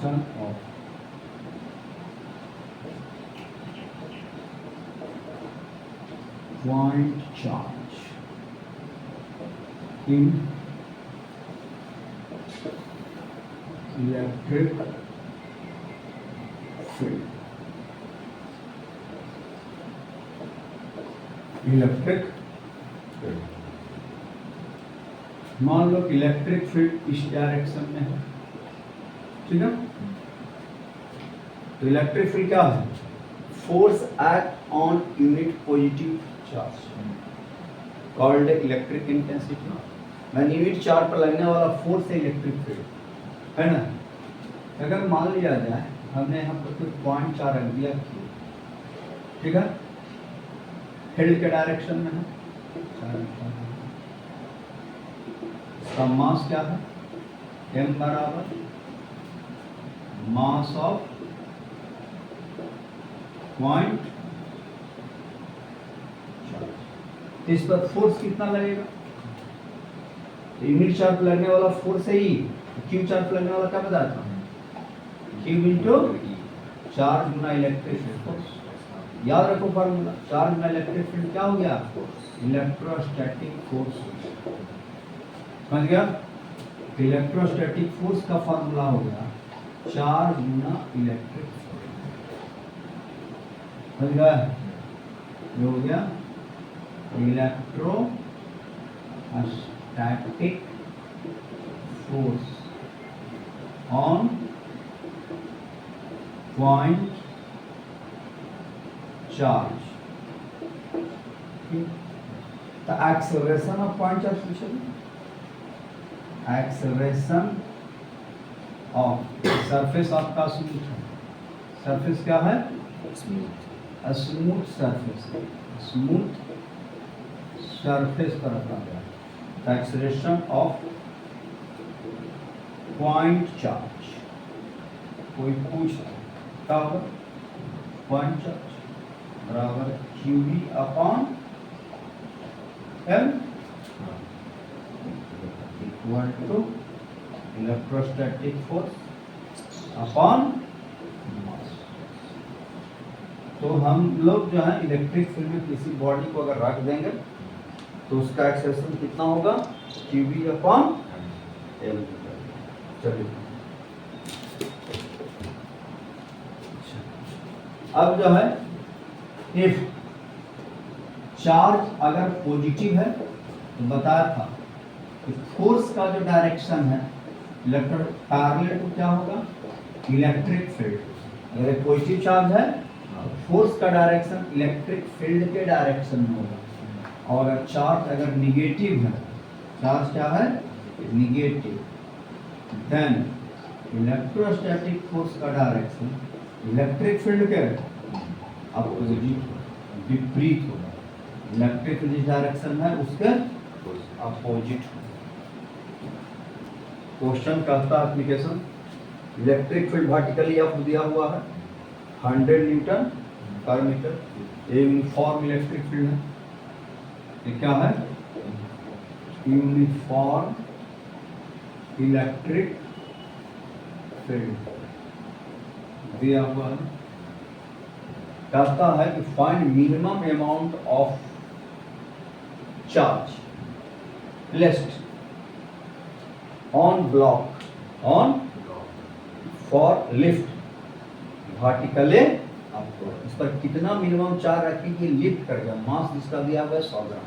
Action of point charge in electric field. Electric field, मान लो electric field इस direction में है, ठीक है। तो इलेक्ट्रिक फील्ड क्या है? Force act on unit positive charge called electric intensity. मैंने यूनिट चार्ज पर लगने वाला फोर्स है इलेक्ट्रिक फील्ड, है ना। अगर मान लिया जाए हमने यहाँ पर कोई पॉइंट चार्ज रख दिया, ठीक है, फील्ड के डायरेक्शन में है, इसका मास क्या है? m बराबर मास ऑफ पॉइंट चार्ज। इस पर फोर्स कितना लगेगा? यूनिट चार्ज पर लगने वाला फोर्स है ही, क्यू चार्ज पर लगने वाला क्या बताया था? क्यू इंटू चार्ज गुना इलेक्ट्रिक फोर्स। याद रखो फार्मूला, चार्ज गुना इलेक्ट्रिक फील्ड क्या हो गया? Electrostatic force. समझ गया? इलेक्ट्रोस्टैटिक फोर्स का फार्मूला हो गया चार्ज गुना इलेक्ट्रिक फोर्स। समझ गया? ये हो गया electrostatic force on point charge. The acceleration of point charge पूछे, acceleration of surface आपका स्मूथ है, सरफेस क्या है? स्मूथ सरफेस, स्मूथ सरफेस पर रखा गया। The acceleration of point charge, कोई पूछ क्या होगा? पॉइंट चार्ज बराबर QV upon M equal to electrostatic force upon mass. तो हम लोग जो है इलेक्ट्रिक फील्ड में किसी बॉडी को अगर रख देंगे तो उसका एक्सेलरेशन कितना होगा? QV upon M। चलिए अब जो है इफ चार्ज अगर पॉजिटिव है तो बताया था कि फोर्स का जो डायरेक्शन है इलेक्ट्रिक पैरेलल टू क्या होगा? Electric field. अगर पॉजिटिव चार्ज है तो फोर्स का डायरेक्शन इलेक्ट्रिक फील्ड के डायरेक्शन में होगा। और अगर चार्ज अगर निगेटिव है, चार्ज क्या है? निगेटिव, देन इलेक्ट्रोस्टैटिक फोर्स का डायरेक्शन इलेक्ट्रिक फील्ड के अपोजिट, विपरीत होगा। इलेक्ट्रिक जिस डायरेक्शन में उसके अपोजिट होगा। क्वेश्चन कहता है application, electric field vertically up दिया हुआ है 100 न्यूटन पर मीटर, ये यूनिफॉर्म इलेक्ट्रिक फील्ड है। ये क्या है? यूनिफॉर्म इलेक्ट्रिक फील्ड दिया हुआ है। कहता है कि find minimum amount of charge placed on block on for lift vertically upward. इस पर कितना मिनिमम चार्ज रखें कि लिफ्ट कर जाए? मास जिसका दिया हुआ है 100 ग्राम,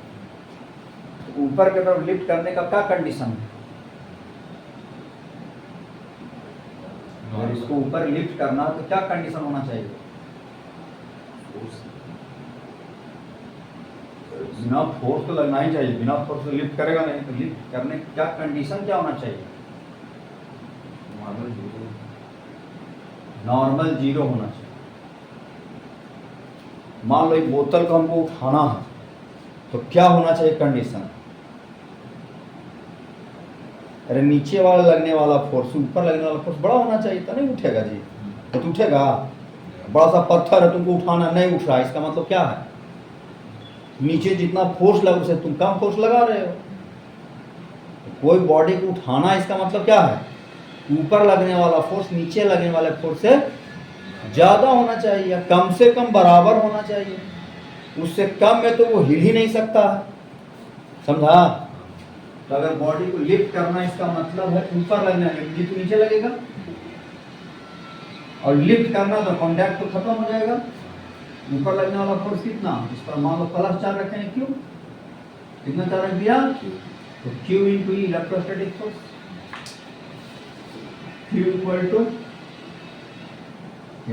तो ऊपर की तरफ लिफ्ट करने का क्या कंडीशन है? अगर इसको ऊपर लिफ्ट करना तो क्या कंडीशन होना चाहिए? बिना फोर्स तो लगना ही चाहिए, बिना फोर्स तो लिफ्ट करेगा नहीं। तो लिफ्ट करने क्या कंडीशन क्या होना चाहिए? नॉर्मल जीरो होना चाहिए। मान लो एक बोतल को हमको उठाना है तो क्या होना चाहिए कंडीशन? अरे नीचे वाला लगने वाला फोर्स, ऊपर लगने वाला फोर्स बड़ा होना चाहिए, तो नहीं उठेगा जी। तो उठेगा? बड़ा सा पत्थर है, तुमको उठाना नहीं उठ रहा, इसका मतलब क्या है? नीचे जितना फोर्स लगा उसे तुम कम फोर्स लगा रहे हो। कोई बॉडी को उठाना इसका मतलब क्या है? ऊपर लगने वाला फोर्स नीचे लगने वाले फोर्स से ज्यादा होना चाहिए या कम से कम बराबर होना चाहिए। उससे कम में तो वो हिल ही नहीं सकता है, समझा? तो अगर बॉडी को लिफ्ट करना इसका मतलब है ऊपर लगना है, ये तो नीचे लगेगा, और लिफ्ट करना तो कॉन्टैक्ट तो खत्म हो जाएगा। ऊपर लगने वाला फोर्स कितना, इस पर मान लो प्लस चार्ज रखे हैं, क्यू कितना चार्ज रख दिया, तो Q into electrostatic force, Q equal to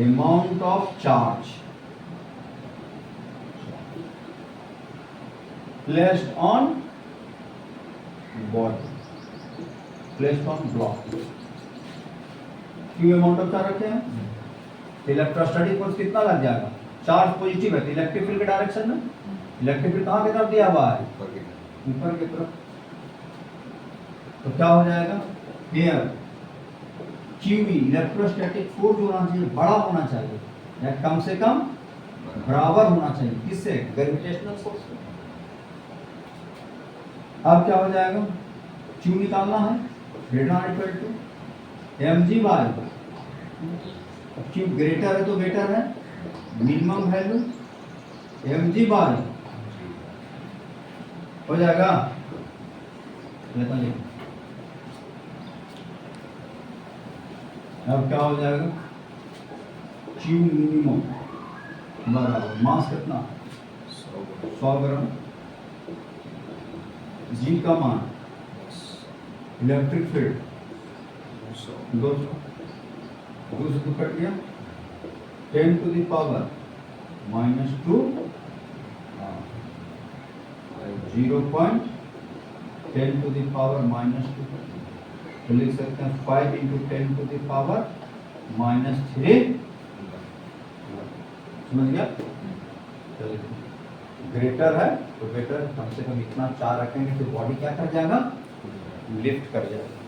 amount of charge placed on body, placed on block। क्यों amount of charge रखे हैं, इलेक्ट्रोस्टैटिक फोर्स कितना लग जाएगा, चार्ज पॉजिटिव है तो इलेक्ट्रिक फील्ड के डायरेक्शन में, इलेक्ट्रिक फील्ड कहाँ की तरफ दिया हुआ है, ऊपर की तरफ। तो क्या हो जाएगा, हियर क्यूबी इलेक्ट्रोस्टैटिक फोर्स जो होना चाहिए बड़ा होना चाहिए या कम से कम बराबर होना चाहिए, किससे, ग्रेविटेशनल फोर्स से। अब क्या हो जाएगा, क्यू निकालना है, greater equal to mg by, Q greater है तो ग्रेटर है, मिनिमम वैल्यू mg बाय हो जाएगा, लेता नहीं। अब क्या हो जाएगा, क्यू मिनिमम बराबर मास कितना 100 ग्राम, जी का मान इलेक्ट्रिक फील्ड 200, 200 तो कट गया, 10 to the power -2, 0.10 to the power -2, तो लिख सकते हैं 5 इंटू 10 टू द पावर -3, समझ गया। ग्रेटर है तो ग्रेटर कम से कम इतना चार रखेंगे तो बॉडी क्या कर जाएगा, लिफ्ट कर जाएगा।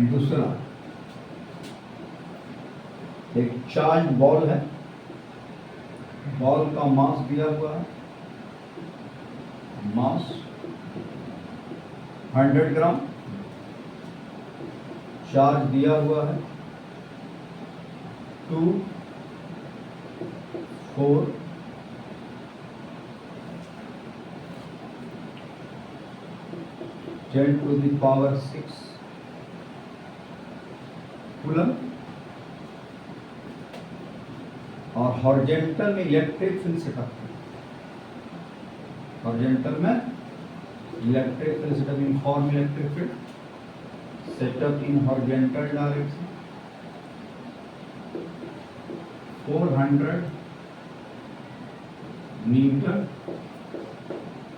दूसरा, एक चार्ज बॉल है, बॉल का मास दिया हुआ है, मास 100 ग्राम, चार्ज दिया हुआ है 2, 4, 10 टू द पावर 6 कूलम, और हॉरिजॉन्टल में इलेक्ट्रिक फील्ड सेटअप, हॉरिजॉन्टल में electric field setup in form electric field setup in horizontal direction 400 newton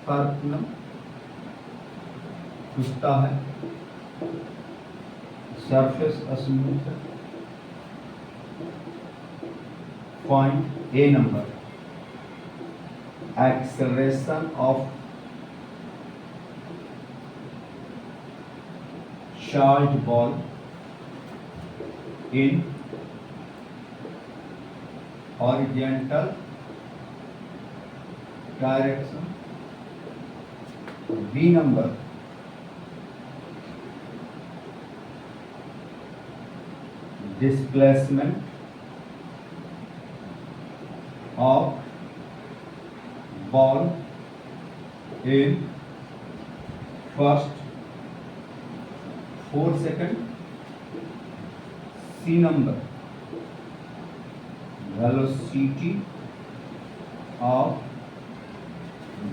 पर कूलम पूछता है, सरफेस स्मूथ है, point A number, acceleration of charge ball in horizontal direction, B number, displacement of ball in first 4 seconds, C number, velocity of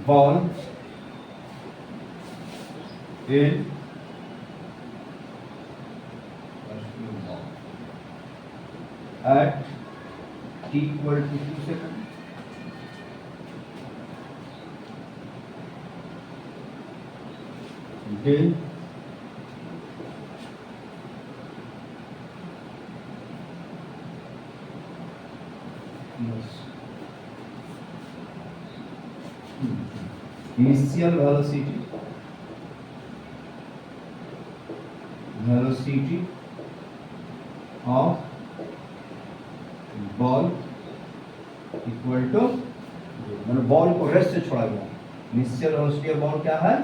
ball in at t equal to 2 seconds. Then initial velocity of ball equal to, मैंने ball को rest से छोड़ा गया, initial velocity of ball क्या है,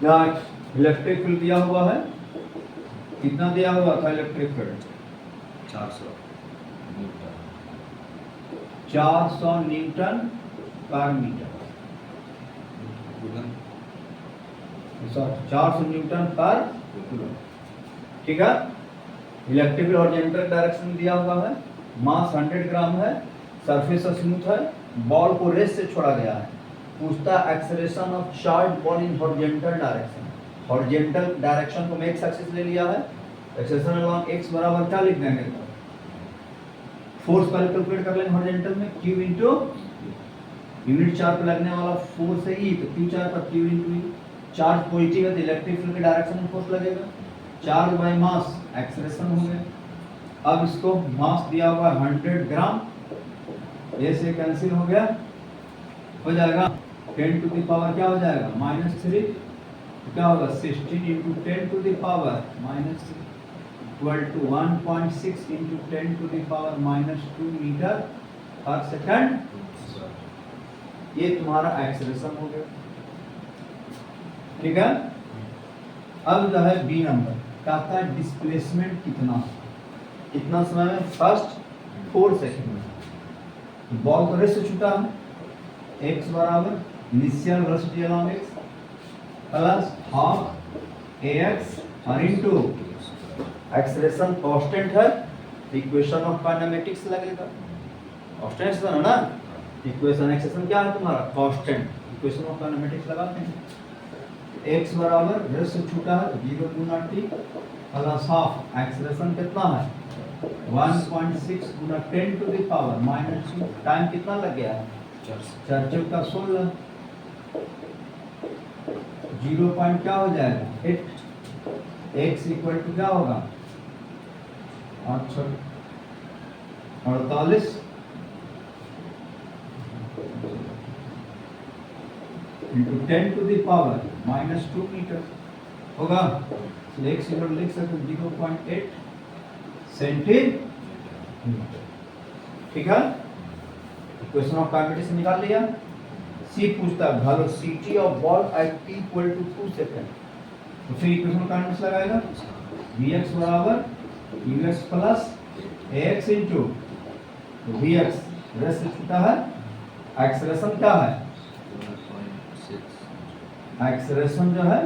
यहाँ electric field दिया हुआ है, कितना दिया हुआ था इलेक्ट्रिक फील्ड, 400 न्यूटन पर मीटर, 400 न्यूटन पर कूलम, ठीक है। इलेक्ट्रिक फील्ड हॉरिजॉन्टल डायरेक्शन में दिया हुआ है, मास 100 ग्राम है, सरफेस स्मूथ है, बॉल को रेस्ट से छोड़ा गया है। पूछता acceleration of charge ball in horizontal direction, horizontal direction को मैं एक्स एक्सिस ले लिया है, एक्सेलरेशन अलोंग एक्स बराबर क्या लिख देंगे, फोर्स पर कैलकुलेट कर लेंगे हॉरिजॉन्टल में, q इनटू यूनिट चार्ज पर लगने वाला फोर्स है E, तो q चार्ज पर q into E, charge positive है तो इलेक्ट्रिक फील्ड के डायरेक्शन में फोर्स लगेगा, चार्ज बाय मास एक्सेलरेशन हो गया। अब इसको मास दिया हुआ 100 ग्राम, ये से कैंसिल हो गया, हो जाएगा 10 टू द पावर क्या हो जाएगा -3, तो क्या होगा 16 into 10 to the power -3 equal to 1.6 into 10 to the power -2 metre पर सेकंड। ये तुम्हारा एक्सेलरेशन हो गया, ठीक है। अब जो है बी नंबर कहता है डिस्प्लेसमेंट कितना समय में, फर्स्ट 4 सेकंड में। बॉल को रेस्ट से छूटा है, x बराबर initial velocity along x plus half ax और इनटू एक्सेलरेशन कांस्टेंट है, इक्वेशन ऑफ काइनेमेटिक्स लगेगा, कांस्टेंट है ना, इक्वेशन एक्सेलरेशन क्या है तुम्हारा कांस्टेंट, इक्वेशन ऑफ काइनेमेटिक्स लगाते हैं। x बराबर रेस्ट से छूटा है 0 गुना t प्लस हाफ, एक्सेलरेशन कितना है 1.6 गुना 10 टू द पावर -2, टाइम कितना लग गया है 4 का 16, 0 पॉइंट क्या हो जाएगा 8, x इक्वल टू क्या होगा 48 into 10 to the power -2 metre होगा, तो x इक्वल लिख सकते 0.8 सेंटीमीटर, ठीक है। इक्वेशन ऑफ काइनेटिक्स निकाल लिया। सी पूछता है velocity of ball at t equal to 2 second, तो फिर इक्वेशन ऑफ काइनेटिक्स लगाएगा, vx बराबर ux plus ax into vx, rest से छूटा है, एक्सेलरेशन क्या है, एक्सेलरेशन जो है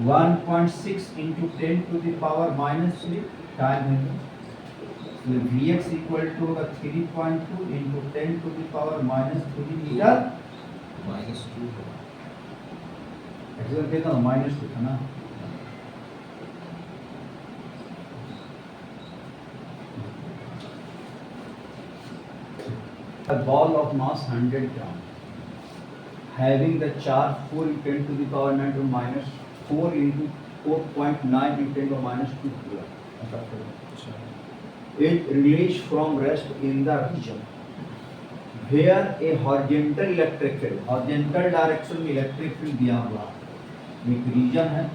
1.6 into 10 to the power -3, time है, तो vx इक्वल टू होगा 3.2 into 10 to the power -3 metre, -2 acceleration कितना -2 था ना, a ball of mass 100 gram having the charge 4 into 10 to the power 9 to minus 4 into 4.9 into 10 to minus 2 coulomb. It released from rest in the region where a horizontal electric field, horizontal direction में electric field दिया हुआ एक reason है,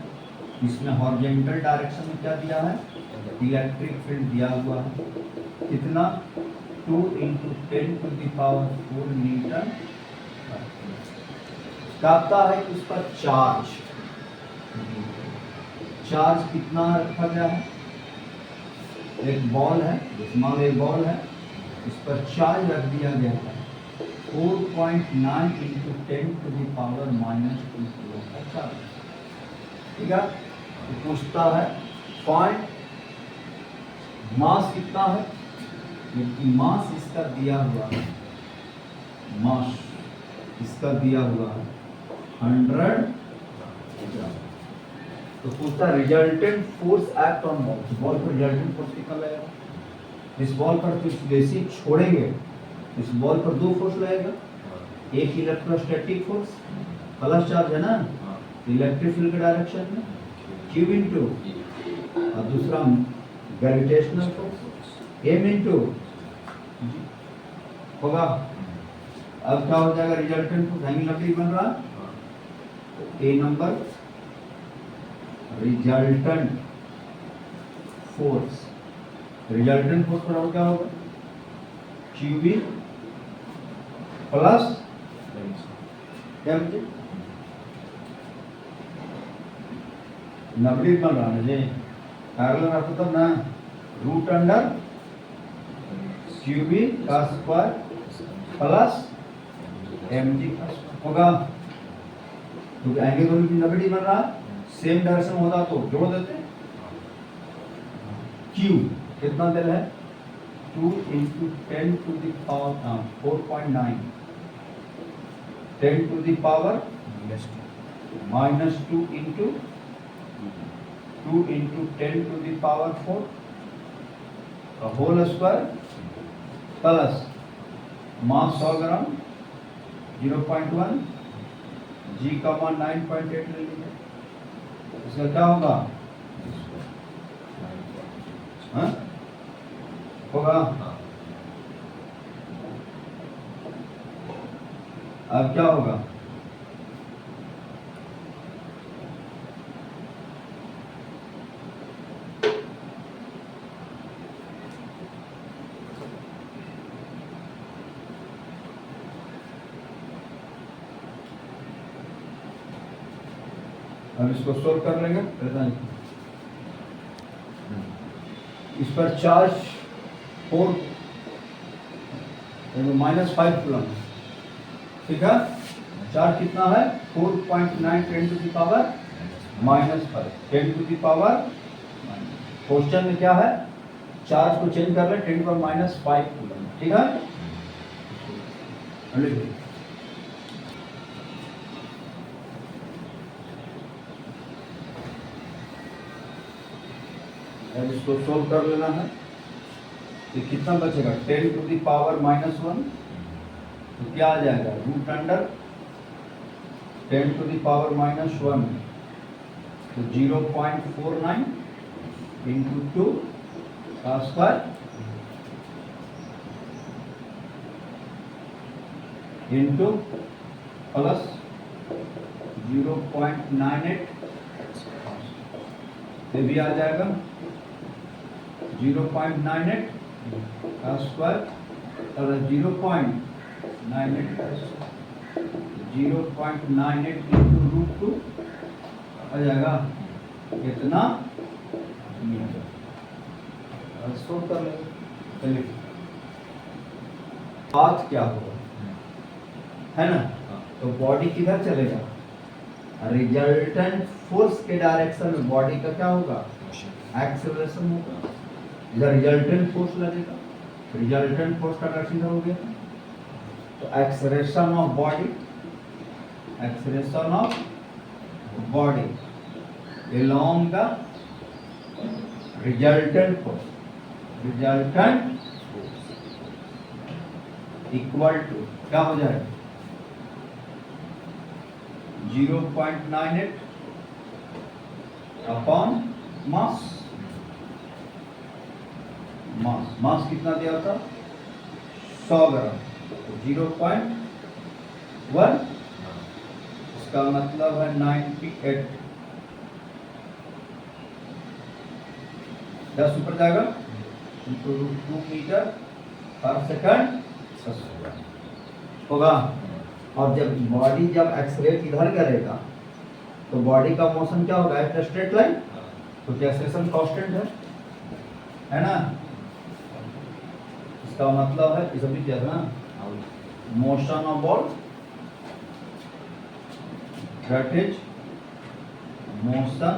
इसमें horizontal direction में क्या दिया है, इलेक्ट्रिक फील्ड दिया हुआ है, कितना 2 into 10 to the power 4 Newton, कहता है कि उस पर चार्ज कितना रखा गया है, एक बॉल है, मान लो एक बॉल है, इस पर चार्ज रख दिया गया है 4.9 into 10 to the power -2 kilo का चार्ज, ठीक है। तो पूछता है फाइंड मास कितना है, क्योंकि मास इसका दिया हुआ है, मास इसका दिया हुआ है 100 ग्राम। तो पूछता resultant force act on ball, ball पर रिजल्टेंट फोर्स कितना लगेगा। इस बॉल पर कुछ जैसे छोड़ेंगे इस बॉल पर दो फोर्स लगेगा, एक इलेक्ट्रोस्टैटिक फोर्स प्लस चार्ज है ना इलेक्ट्रिक फील्ड के डायरेक्शन में क्यू इनटू, और दूसरा ग्रेविटेशनल फोर्स एम इनटू होगा। अब क्या हो जाएगा रिजल्टेंट फोर्स, हैंगिंग लकड़ी बन रहा, तो a number resultant force, resultant force पर क्या होगा क्यूबी प्लस क्या मुझे नबड़ी बन रहा मुझे पैरेलल रहता तब ना रूट अंडर क्यूबी का स्क्वायर प्लस एम जी होगा, क्योंकि एंगल दोनों की नबड़ी बन रहा सेम डायरेक्शन होता तो जोड़ देते। क्यू कितना दिल है 2 into 10 to the power 4.9 10 to the power minus 2 into 10 to the power 4 a whole square plus mass 100 gram 0.1 g का मान 9.8 ले लीजिए, इसका क्या होगा हाँ होगा। अब क्या होगा अब इसको सोल्व कर लेंगे। इस पर चार्ज 4 -5 कूलम, ठीक है। चार्ज कितना है 4.9 10 to the power -5 10 to the power. Question में क्या है चार्ज को चेंज कर ले 10 पर -5 कूलम, ठीक है। अब इसको सोल्व कर लेना है, तो कितना बचेगा 10 टू द पावर -1, तो क्या आ जाएगा root under 10 to the power -1, तो 0.49 इंटू 2 का स्क्वायर इंटू प्लस 0.98, ये भी आ जाएगा 0.98 का स्क्वायर और 0.98 इंटू रूट 2 आ जाएगा कितना मीटर। सोल्व कर लेंगे। चलिए पाथ क्या होगा है ना, तो बॉडी किधर चलेगा रिजल्टेंट फोर्स के डायरेक्शन में बॉडी का क्या होगा एक्सेलरेशन होगा, इधर रिजल्टेंट फोर्स लगेगा, रिजल्टेंट फोर्स का डायरेक्शन इधर हो गया, तो acceleration of body along the resultant force equal to क्या हो जाएगा 0.98 अपॉन मास कितना दिया था 100 ग्राम, तो 0.1 इसका मतलब है 98 10 ऊपर जाएगा इंटू 2 मीटर पर सेकंड होगा। और जब बॉडी एक्सलेट इधर करेगा तो बॉडी का मोशन क्या होगा एट स्ट्रेट लाइन, तो एक्सेलरेशन कांस्टेंट है ना, इसका मतलब है इस भी क्या ना motion of ball that is motion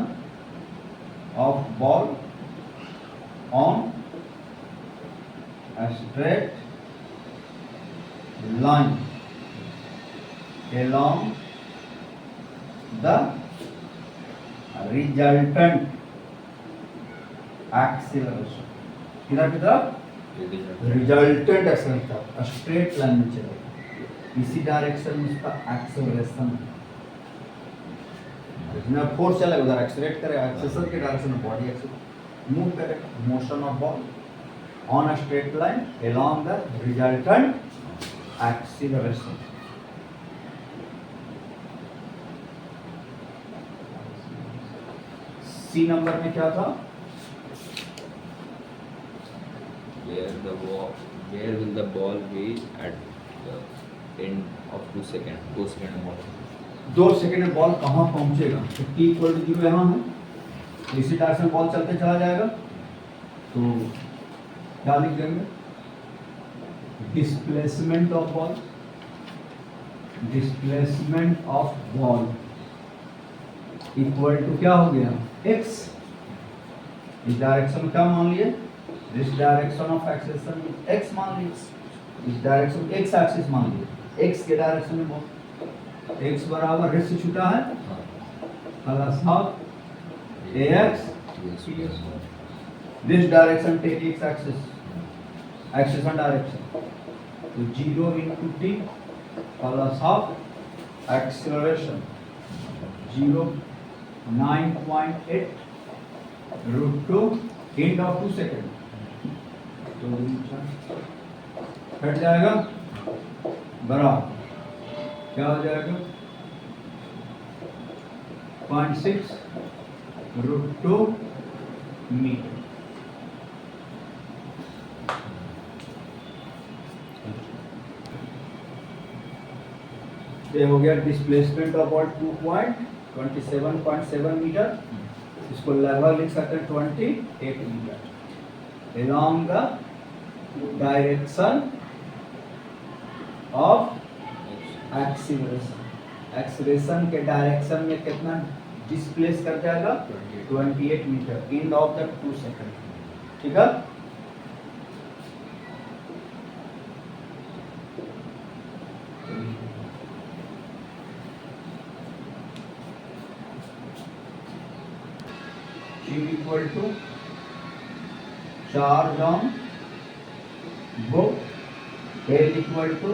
of ball on a straight line along the resultant acceleration. किधर की तरफ? रिजल्टेंट एक्सेलरेशन स्ट्रेट लाइन में चलेगा, इसी डायरेक्शन में उसका एक्सेलरेशन है। जितना फोर्स चलेगा उधर एक्सेलरेट करेगा, एक्सेलरेशन के डायरेक्शन में बॉडी एक्सेलरेट मूव करेगा। Motion of ball on a straight line along the resultant acceleration. C number में क्या था? Where will the ball be at the end of 2 seconds? 2 second ball. 2 second में ball कहाँ पहुंचेगा? तो t equal to 0 यहाँ है, तो इसी डायरेक्शन बॉल चलते चला जाएगा। तो क्या लिख देंगे? Displacement of ball, displacement of ball equal to क्या हो गया? x। इस डायरेक्शन में क्या मान लिए? This direction of acceleration x मान लिए, इस डायरेक्शन x एक्सिस मान लिए, x के डायरेक्शन में बॉल x बराबर रिस्ट से छूटा है plus half ax, this direction take x axis, acceleration direction, तो 0 into t plus half acceleration 0 9.8 √2 end of 2 second, तो हट जाएगा बराबर क्या हो जाएगा? 0.6 √2 मीटर। ये हो गया डिस्प्लेसमेंट ऑफ बॉल 2.27.7 मीटर, इसको लगभग लिख सकते हैं 28 metre along the direction of acceleration. Acceleration के डायरेक्शन में कितना डिस्प्लेस कर जाएगा? 28 metre end of the 2 second. ठीक है, Q equal to charge on book, L equal to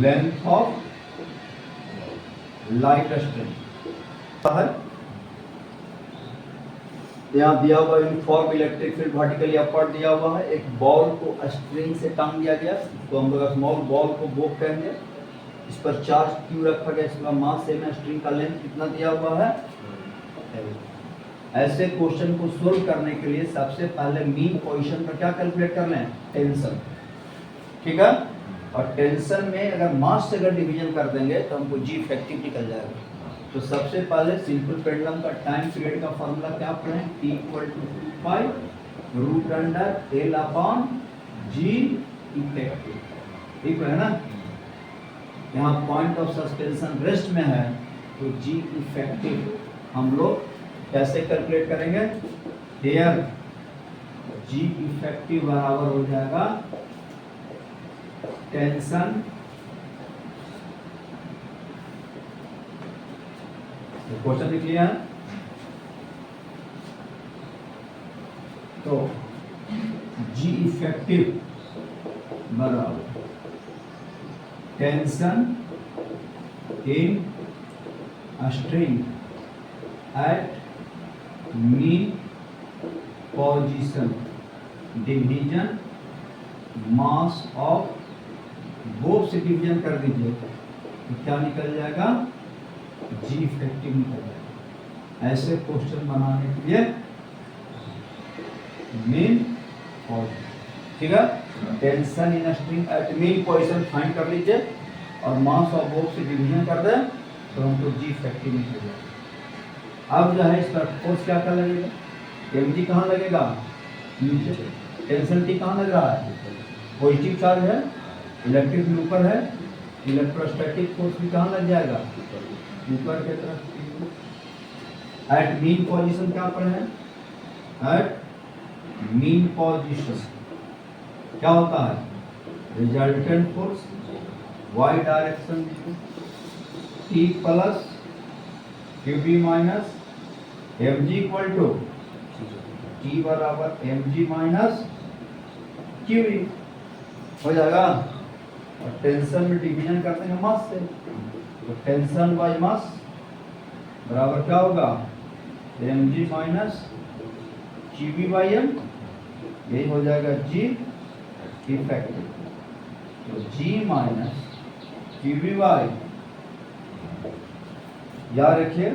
length of light string. यहाँ दिया हुआ uniform electric field vertically upward दिया हुआ है, एक बॉल को स्ट्रिंग से टांग दिया गया, तो हम लोग स्मॉल बॉल को बोक कहेंगे, इस पर चार्ज क्यू रखा गया, इसका मास सेम है, स्ट्रिंग का लेंथ कितना दिया हुआ है? ऐसे क्वेश्चन को सोल्व करने के लिए सबसे पहले मीन पोजीशन पर क्या कैलकुलेट कर लें? टेंशन। ठीक है, और टेंशन में अगर मास से अगर डिवीजन कर देंगे तो हमको जी इफेक्टिव निकल जाएगा। तो सबसे पहले सिंपल पेंडुलम का टाइम पीरियड का फॉर्मूला क्या पढ़ें? T equal to 2 √L/G effective. ठीक है ना, यहाँ पॉइंट ऑफ सस्पेंशन रेस्ट में है, तो जी इफेक्टिव हम लोग कैसे कैलकुलेट करेंगे? हियर जी इफेक्टिव बराबर हो जाएगा टेंशन क्वेश्चन लिख लिया है, तो जी इफेक्टिव बराबर tension in string at mean position division mass of, both से डिवीजन कर दीजिए तो क्या निकल जाएगा? जी इफेक्टिव निकल जाएगा। ऐसे क्वेश्चन बनाने के लिए मीन पोजीशन, ठीक है, tension in string at mean position find कर लीजिए और मास ऑफ बोथ से डिवीजन कर दें तो हमको जी इफेक्टिव निकल जाएगा। अब जो है इस पर फोर्स क्या क्या लगेगा? एम जी कहाँ लगेगा? नीचे। टेंशन टी कहाँ लग रहा है? पॉजिटिव चार्ज है, इलेक्ट्रिक फील्ड ऊपर है, इलेक्ट्रोस्टैटिक फोर्स भी कहाँ लग जाएगा? ऊपर की तरफ। एट मीन पोजीशन क्या पर है, एट मीन पोजीशन क्या होता है, resultant force y direction T plus QB minus mg equal to T बराबर mg माइनस QB हो जाएगा। और टेंशन में डिवीजन करते हैं मास से, तो टेंशन बाय मास बराबर क्या होगा, mg minus QB by m, यही हो जाएगा G इफेक्टिव। तो G माइनस QB बाई, याद रखिए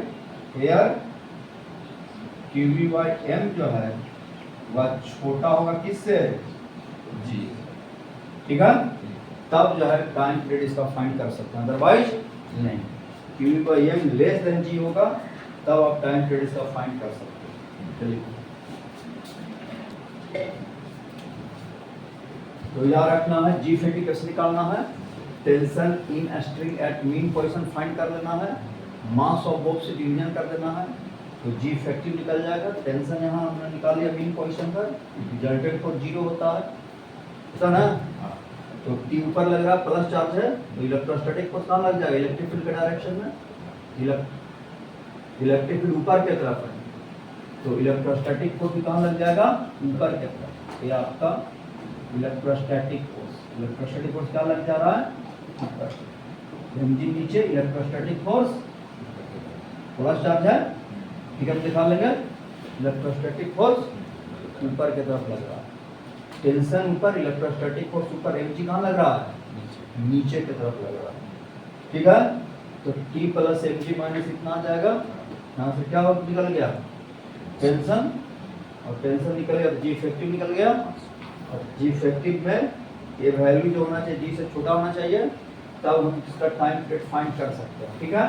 एयर QB बाई m जो है वह छोटा होगा किससे, G, ठीक है। तब जो है टाइम पीरियड इसका फाइंड कर सकते हैं, अदरवाइज नहीं। QB by m less than G होगा तब आप टाइम पीरियड इसका फाइंड कर सकते हैं। चलिए, तो याद रखना है G इफेक्टिव कैसे निकालना है, tension in string at mean position find कर लेना है, मास ऑफ बोथ से डिवीजन कर देना है, तो G इफेक्टिव निकल जाएगा। टेंशन यहाँ हमने निकाल लिया मीन पोजीशन पर, रिजल्टेंट पर 0 होता है, ऐसा ना। तो T ऊपर लग रहा है, प्लस चार्ज है, तो इलेक्ट्रोस्टैटिक फोर्स कहाँ लग जाएगा, इलेक्ट्रिक फील्ड के डायरेक्शन में। इलेक्ट्रिक फील्ड ऊपर की तरफ है, तो इलेक्ट्रोस्टैटिक फोर्स भी कहाँ लग जाएगा, ऊपर की तरफ। ये आपका इलेक्ट्रोस्टैटिक फोर्स, इलेक्ट्रोस्टैटिक फोर्स क्या लग जा रहा है, ऊपर। mg नीचे, इलेक्ट्रोस्टैटिक फोर्स प्लस चार्ज है, ठीक है, दिखा लेंगे। इलेक्ट्रोस्टैटिक फोर्स ऊपर की तरफ लग रहा है, टेंशन ऊपर, इलेक्ट्रोस्टैटिक फोर्स ऊपर, mg कहाँ लग रहा है, नीचे की तरफ लग रहा है, ठीक है। तो T प्लस mg माइनस इतना आ जाएगा, यहाँ से क्या निकल गया, टेंशन, और टेंशन निकल गया तो G इफेक्टिव निकल गया। और G इफेक्टिव में ये वैल्यू जो होना चाहिए G से छोटा होना चाहिए, तब हम इसका टाइम पीरियड फाइंड कर सकते हैं, ठीक है।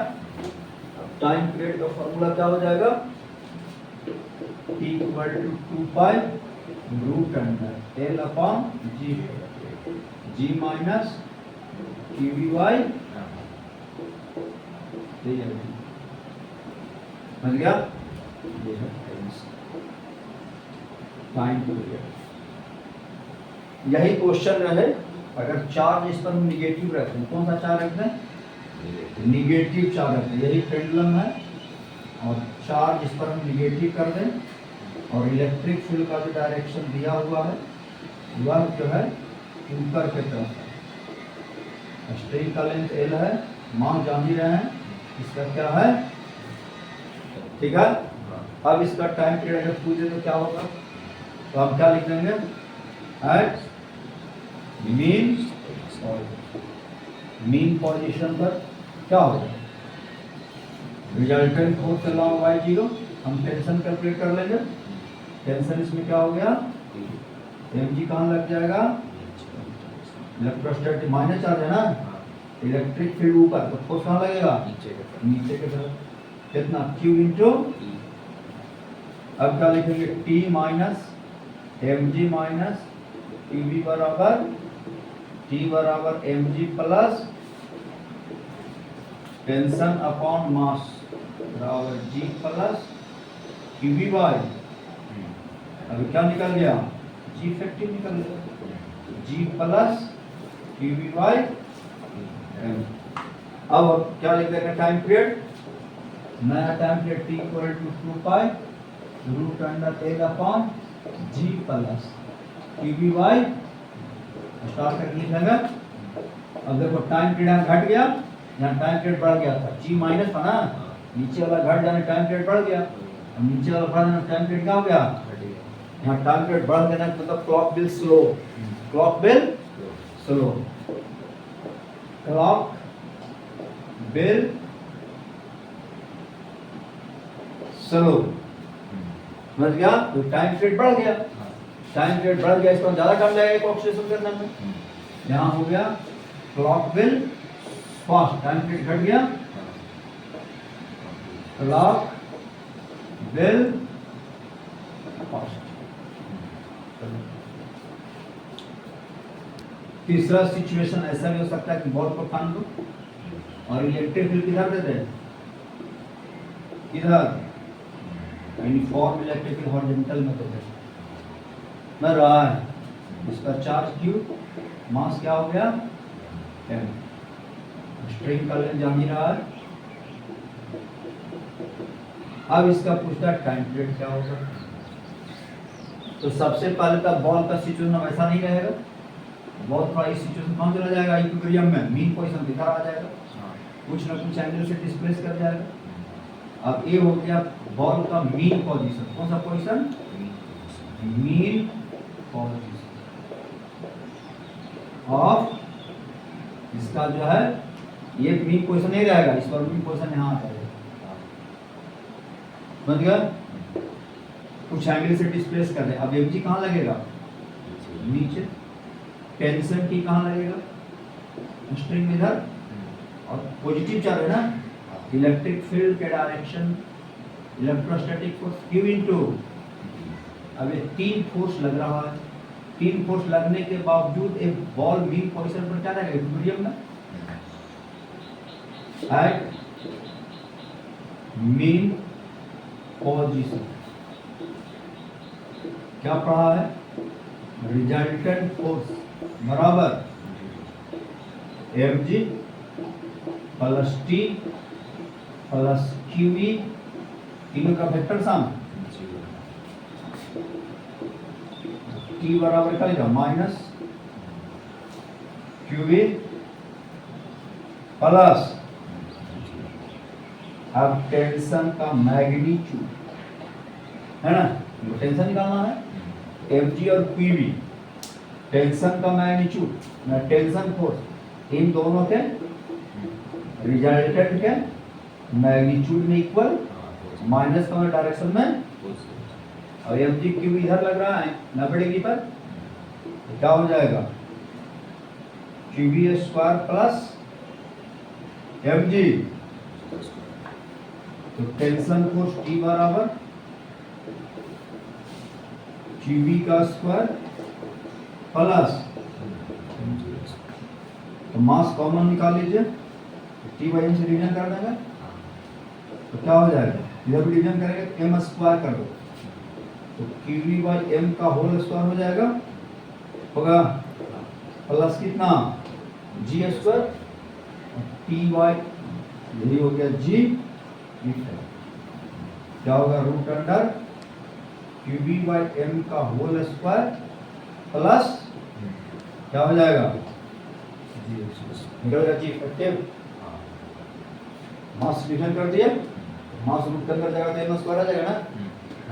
टाइम पीरियड का फॉर्मूला क्या हो जाएगा, T equal to 2 pi root under L upon G, G minus QB by, समझ गया, ये है टाइम पीरियड। यही क्वेश्चन रहे, अगर चार्ज इस पर हम निगेटिव रखते हैं, कौन सा चार्ज रखते हैं, निगेटिव चार्ज रखते हैं, यही पेंडुलम है, और चार्ज इस पर हम निगेटिव कर दें, और इलेक्ट्रिक फील्ड का जो डायरेक्शन दिया हुआ है वह जो है ऊपर की तरफ है, स्ट्रिंग का लेंथ L है, मान जान ही रहे हैं, इसका क्या है, ठीक है। अब इसका टाइम पीरियड अगर पूछे तो क्या होगा, तो हम क्या लिख देंगे, एट मीन पोजीशन पर क्या होगा, रिजल्टेंट फोर्स अलॉन्ग y0, हम टेंशन कैलकुलेट कर लेंगे। टेंशन इसमें क्या हो गया, mg कहाँ लग जाएगा, इलेक्ट्रोस्टैटिक माइनस चार्ज है ना, इलेक्ट्रिक फील्ड ऊपर, तो फोर्स कहाँ लगेगा, नीचे की तरफ, कितना Q इंटू, अब क्या लिखेंगे, T minus mg minus QB बराबर T बराबर mg plus tension upon mass बराबर G प्लस QB बाई, अभी क्या निकल गया, G इफेक्टिव निकल गया, G plus QB by m। अब क्या लिख देंगे टाइम पीरियड, नया time period T equal to 2 pi root under L upon G plus QB by, start करके लिख लेंगे। अब देखो टाइम पीरियड घट गया, यहाँ टाइम पीरियड बढ़ गया था, G माइनस था ना, नीचे वाला घट जाने टाइम पीरियड बढ़ गया, और नीचे वाला बढ़ जाने टाइम पीरियड क्या हो गया, यहाँ टाइम पीरियड बढ़ देना मतलब clock bill slow, clock bill slow, clock bill slow, समझ गया। तो टाइम पीरियड बढ़ गया, टाइम पीरियड बढ़ गया, इसको ज्यादा टाइम लगेगा ऑक्सीडेशन करने में, यहाँ हो गया clock bill fast, time period घट गया, क्लॉक बिल फास्ट। तीसरा सिचुएशन ऐसा भी हो सकता है कि बहुत को फान दो और इलेक्ट्रिक फील्ड किधर दे दे, इधर uniform electric field horizontal method है ना रहा है। इसका चार्ज क्यू, मास क्या हो गया m, स्ट्रिंग का लेंथ जान ही रहा है। अब इसका पूछता है टाइम पीरियड क्या होगा। तो सबसे पहले तो बॉल का सिचुएशन वैसा नहीं रहेगा, बॉल थोड़ा इस सिचुएशन कौन चला जाएगा, इक्विलिब्रियम में मीन पोजीशन इधर आ जाएगा, कुछ ना कुछ एंगल से डिस्प्लेस कर जाएगा। अब ये हो गया बॉल का मीन पोजीशन, कौन सा पोजीशन, मीन पोजीशन ऑफ, इसका जो है ये मीन पोजीशन नहीं रहेगा, इस बार मीन पोजीशन यहाँ आ जाएगा, समझ गया, कुछ एंगल से डिस्प्लेस कर रहे। अब एफजी कहाँ लगेगा, नीचे, टेंशन की कहाँ लगेगा, स्ट्रिंग इधर, और पॉजिटिव चार्ज है ना, इलेक्ट्रिक फील्ड के direction electrostatic force Q into, अब ये 3 फोर्स लग रहा है, 3 फोर्स लगने के बावजूद एक बॉल मीन पोजीशन पर क्या रहेगा, इक्विलिब्रियम में, एट मीन पोजीशन। क्या पढ़ा है, रिजल्टेंट फोर्स बराबर Fg plus T plus QE, तीनों का वेक्टर सम, T बराबर क्या लिखा, माइनस QE प्लस, अब टेंशन का मैग्नीट्यूड है ना, टेंशन निकालना है, Fg और Pv, टेंशन का मैग्नीट्यूड, टेंशन फोर्स, इन दोनों के रिजल्टेंट के मैग्नीट्यूड में इक्वल, माइनस का डायरेक्शन में, और Fg Qv इधर लग रहा है 90 डिग्री पर, तो क्या हो जाएगा, QV स्क्वायर प्लस Fg, तो टेंशन फोर्स T बराबर QV का स्क्वायर प्लस, तो मास कॉमन निकाल लीजिए, T बाई M से डिवीजन कर देंगे, तो क्या हो जाएगा, इधर भी डिवीजन करेंगे तो M स्क्वायर कर दो, तो QV बाई M का होल स्क्वायर हो जाएगा, होगा प्लस कितना G स्क्वायर, T बाई यही हो गया G, क्या होगा root under QV by M का होल स्क्वायर प्लस क्या हो जाएगा, निकल जी इफेक्टिव, मास डिवीजन कर दिया, मास रूट के अंदर जाएगा तो M स्क्वायर आ जाएगा ना,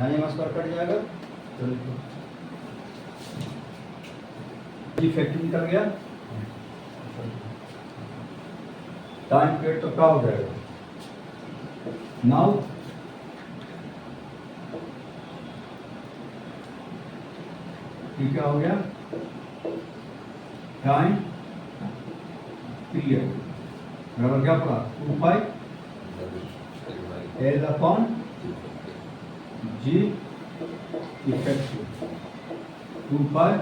M स्क्वायर कट जाएगा, चलो इफेक्टिव निकल गया, टाइम पीरियड तो क्या हो जाएगा, नाउ क्या हो गया, टाइम पीरियड बराबर क्या पड़ा, 2 pi L upon G effective, 2 pi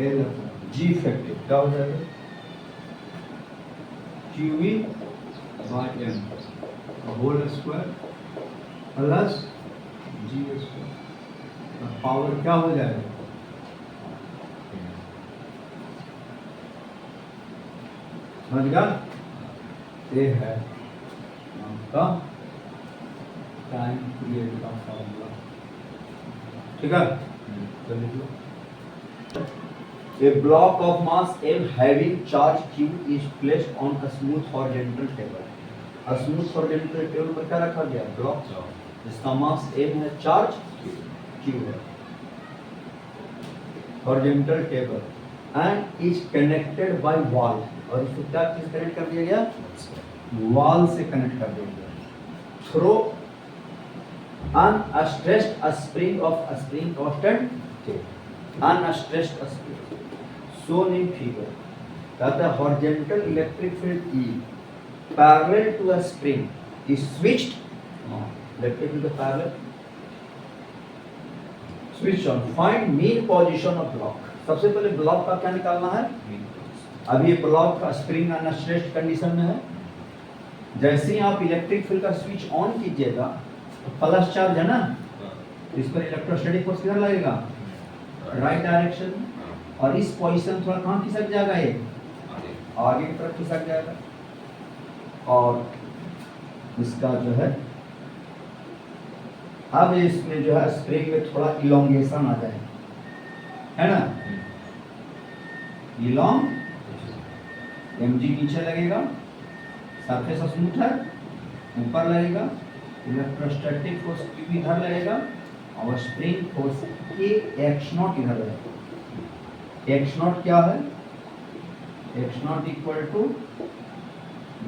L upon G effective, क्या हो जाएगा, QV by M whole square plus G square, power क्या हो जाएगा, समझ गया, ये है आपका टाइम पीरियड का फॉर्मूला, ठीक है, चलिए, A block of mass M having charge Q is placed on a smooth horizontal table. A smooth horizontal table पर क्या रखा गया, ब्लॉक, जिसका मास M है, चार्ज Q है, horizontal table and is connected by wall, और इसको क्या चीज कनेक्ट कर दिया गया, वॉल से कनेक्ट कर दिया गया, throw unstressed spring of a spring constant unstressed spring shown in figure, that the horizontal electric field E parallel to a spring is switched on, electric field parallel switched on, find mean position of block। सबसे पहले block का क्या निकालना है, अब ये block का spring unstressed condition में है, जैसे ही आप इलेक्ट्रिक फील्ड का स्विच ऑन कीजिएगा प्लस चार्ज है ना, हाँ, इस पर इलेक्ट्रोस्टैटिक फोर्स किधर लगेगा, राइट डायरेक्शन में, हाँ, और इस पोजीशन थोड़ा कहाँ खिसक जाएगा, ये आगे, आगे की तरफ खिसक जाएगा, और इसका जो है अब इसमें जो है स्प्रिंग में थोड़ा इलोंगेशन आ जाए, है ना, इलोंग mg नीचे लगेगा, सरफेस स्मूथ है, ऊपर लगेगा, इलेक्ट्रोस्टैटिक फोर्स Q इधर लगेगा, और स्प्रिंग फोर्स x नॉट इधर लगेगा। x नॉट क्या है, x naught equal to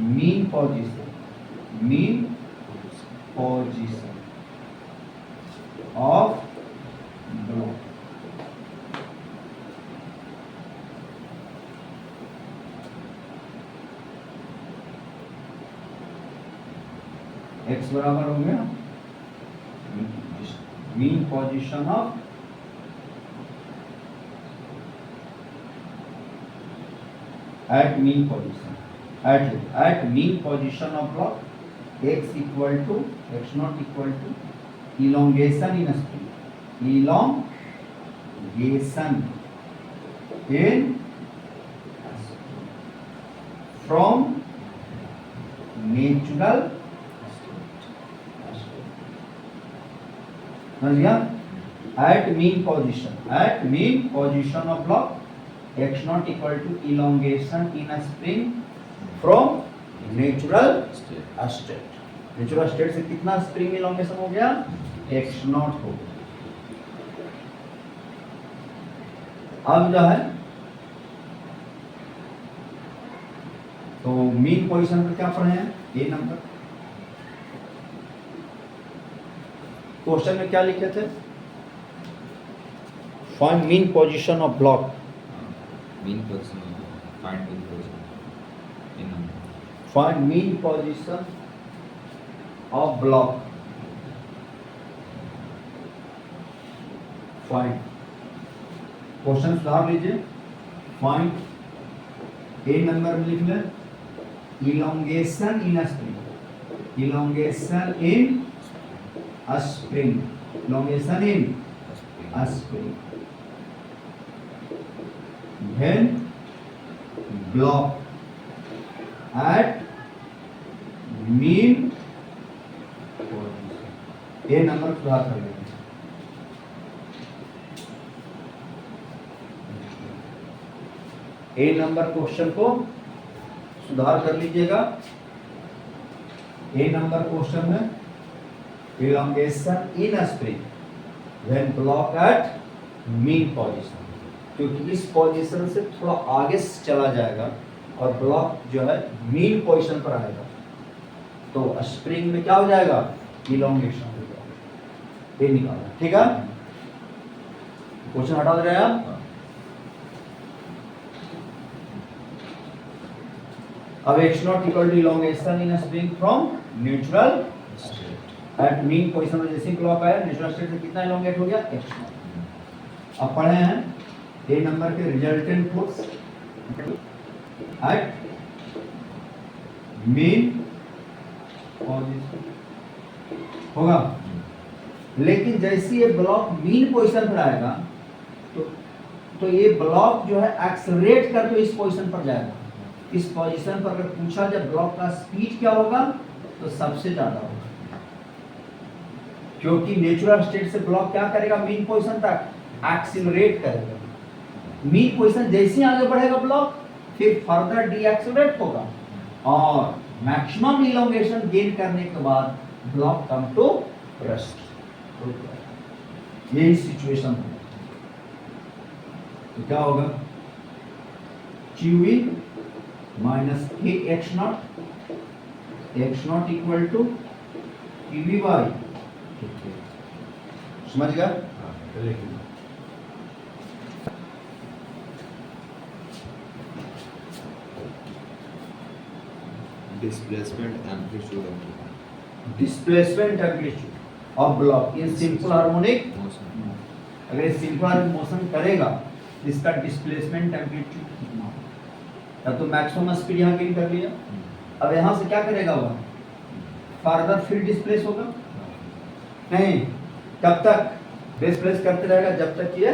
mean position of block. x बराबर हो गया mean position of at mean position of block, x equal to x not equal to elongation in spring, elongation in from natural समझ गया, at mean position of block x not equal to elongation in a spring from natural state। Natural state से कितना spring elongation हो गया, x not हो गया। अब जो है तो मीन पोजीशन पर क्या पढ़े हैं, ए नंबर क्वेश्चन में क्या लिखे थे, find mean position of block, mean person, find mean person, in find mean position of block, find question सुधार लीजिए, फाइंड ए नंबर में लिख लें elongation in a spring, elongation in a spring, elongation in a spring when block at mean position, ये number सुधार कर लेंगे, ए number question को सुधार कर लीजिएगा। ए नंबर क्वेश्चन में elongation in a spring when block at mean position, क्योंकि इस पोजीशन से थोड़ा आगे चला जाएगा और ब्लॉक जो है मीन पोजीशन पर आएगा, तो स्प्रिंग में क्या हो जाएगा, इलोंगेशन हो जाएगा। ये निकालना, ठीक है, क्वेश्चन हटा दे रहे हैं आप। अब x naught equal to elongation in a spring from neutral at mean position में जैसे क्लॉक आया नेचुरल स्टेट से कितना इलोंगेट हो गया, x नॉट। अब पढ़े हैं ए नंबर के resultant force at mean position होगा, लेकिन जैसे ये ब्लॉक मीन पोजीशन पर आएगा तो ये ब्लॉक जो है एक्सेलरेट करके इस पोजीशन पर जाएगा। इस पोजीशन पर अगर पूछा जाए ब्लॉक का स्पीड क्या होगा, तो सबसे ज्यादा होगा, क्योंकि नेचुरल स्टेट से ब्लॉक क्या करेगा, मीन पोजीशन तक एक्सेलरेट करेगा। मीन पोजीशन जैसे आगे बढ़ेगा ब्लॉक फिर फर्दर डीएक्सेलरेट होगा और मैक्सिमम इलोंगेशन गेन करने के बाद ब्लॉक कम टू रेस्ट, यही सिचुएशन है। तो क्या होगा, QE minus KX naught, x naught equal to QE by, समझ गया। displacement amplitude of block in simple harmonic motion, अगर ये सिंपल हार्मोनिक मोशन करेगा तो इसका डिस्प्लेसमेंट एम्पलीट्यूड कितना होगा, या तो मैक्सिमम स्पीड यहाँ गेन कर लिया, अब यहाँ से क्या करेगा वह फर्दर फिर डिस्प्लेस होगा, नहीं, कब तक बेस प्लेस करते रहेगा? जब तक ये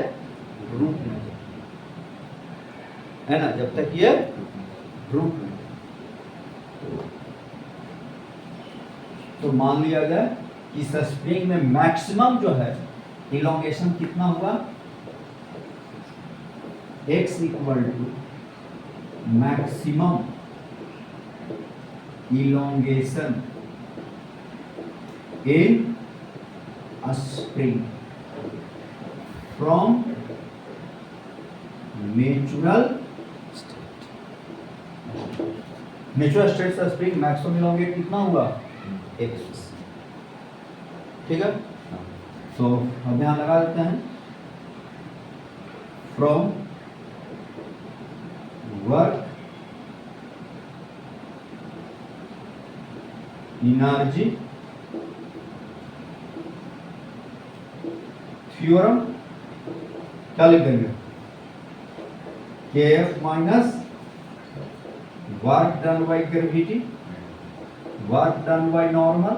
रूट में जाए, है ना, जब तक ये रूट में। तो मान लिया गया कि इस स्प्रिंग में मैक्सिमम जो है इलोंगेशन कितना हुआ? x equal to maximum elongation in a spring from natural state से स्प्रिंग मैक्सिमम इलोंगेट कितना हुआ? x। ठीक है, तो हम यहां लगा देते हैं फ्रॉम वर्क एनर्जी थ्योरम क्या लिख देंगे? kf minus work done by gravity, work done by normal,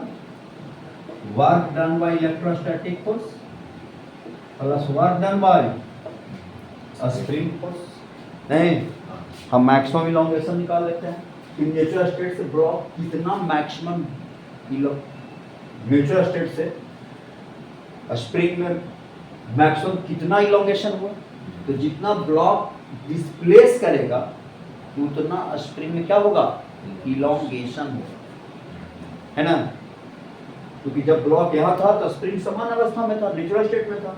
work done by electrostatic force plus work done by spring force. नहीं, हम मैक्सिमम इलोंगेशन निकाल लेते हैं कि नेचुरल स्टेट से ब्लॉक कितना मैक्सिमम नेचुरल स्टेट से स्प्रिंग में मैक्सिमम कितना इलोंगेशन हुआ। तो जितना ब्लॉक डिस्प्लेस करेगा उतना स्प्रिंग में क्या होगा? इलोंगेशन होगा, है ना। क्योंकि जब ब्लॉक यहाँ था तो स्प्रिंग समान अवस्था में था, नेचुरल स्टेट में था,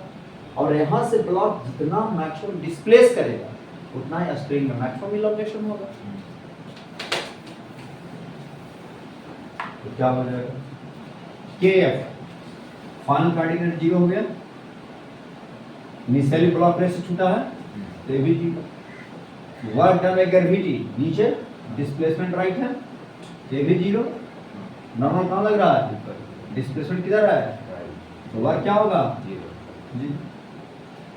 और यहाँ से ब्लॉक जितना मैक्सिमम डिस्प्लेस करेगा उतना ही स्प्रिंग में मैक्सिमम इलोंगेशन होगा। तो क्या हो जाएगा? kf फाइनल काइनेटिक एनर्जी 0 हो गया, इनिशियली ब्लॉक प्लेस से छूटा है तो ये भी 0। वर्क डन बाय ग्रेविटी नीचे डिस्प्लेसमेंट राइट है, ये भी 0। नॉर्मल कहाँ लग रहा है? डिस्प्लेसमेंट किधर है? तो वर्क क्या होगा? 0।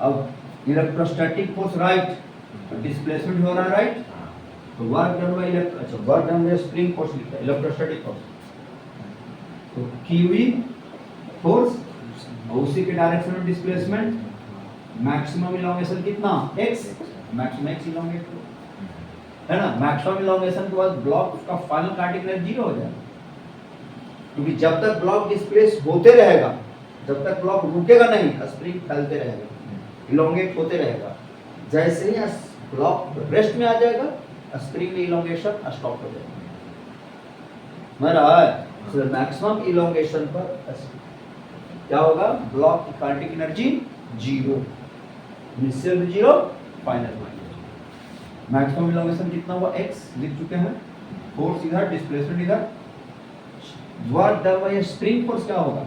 अब इलेक्ट्रोस्टैटिक फोर्स राइट, डिस्प्लेसमेंट हो रहा है राइट, तो work done by work done by spring force लिखता है, इलेक्ट्रोस्टैटिक फोर्स। तो QE फोर्स और उसी के डायरेक्शन में डिस्प्लेसमेंट, मैक्सिमम इलोंगेशन कितना? x, मैक्सिमम x इलोंगेट है ना। मैक्सिमम इलोंगेशन के बाद ब्लॉक का फाइनल काइनेटिक एनर्जी 0 हो जाएगा, क्योंकि जब तक ब्लॉक डिस्प्लेस होते रहेगा, जब तक ब्लॉक रुकेगा नहीं, स्प्रिंग फैलते रहेगा, इलोंगेट होते रहेगा। जैसे ही ब्लॉक रेस्ट में आ जाएगा, स्प्रिंग में इलोंगेशन स्टॉप हो जाएगा। तो मैक्सिमम इलोंगेशन पर क्या होगा? ब्लॉक की kinetic energy 0, initial 0, final minus. Maximum elongation कितना हुआ? x लिख चुके हैं, फोर्स इधर, डिस्प्लेसमेंट इधर। Work done by spring force क्या होगा?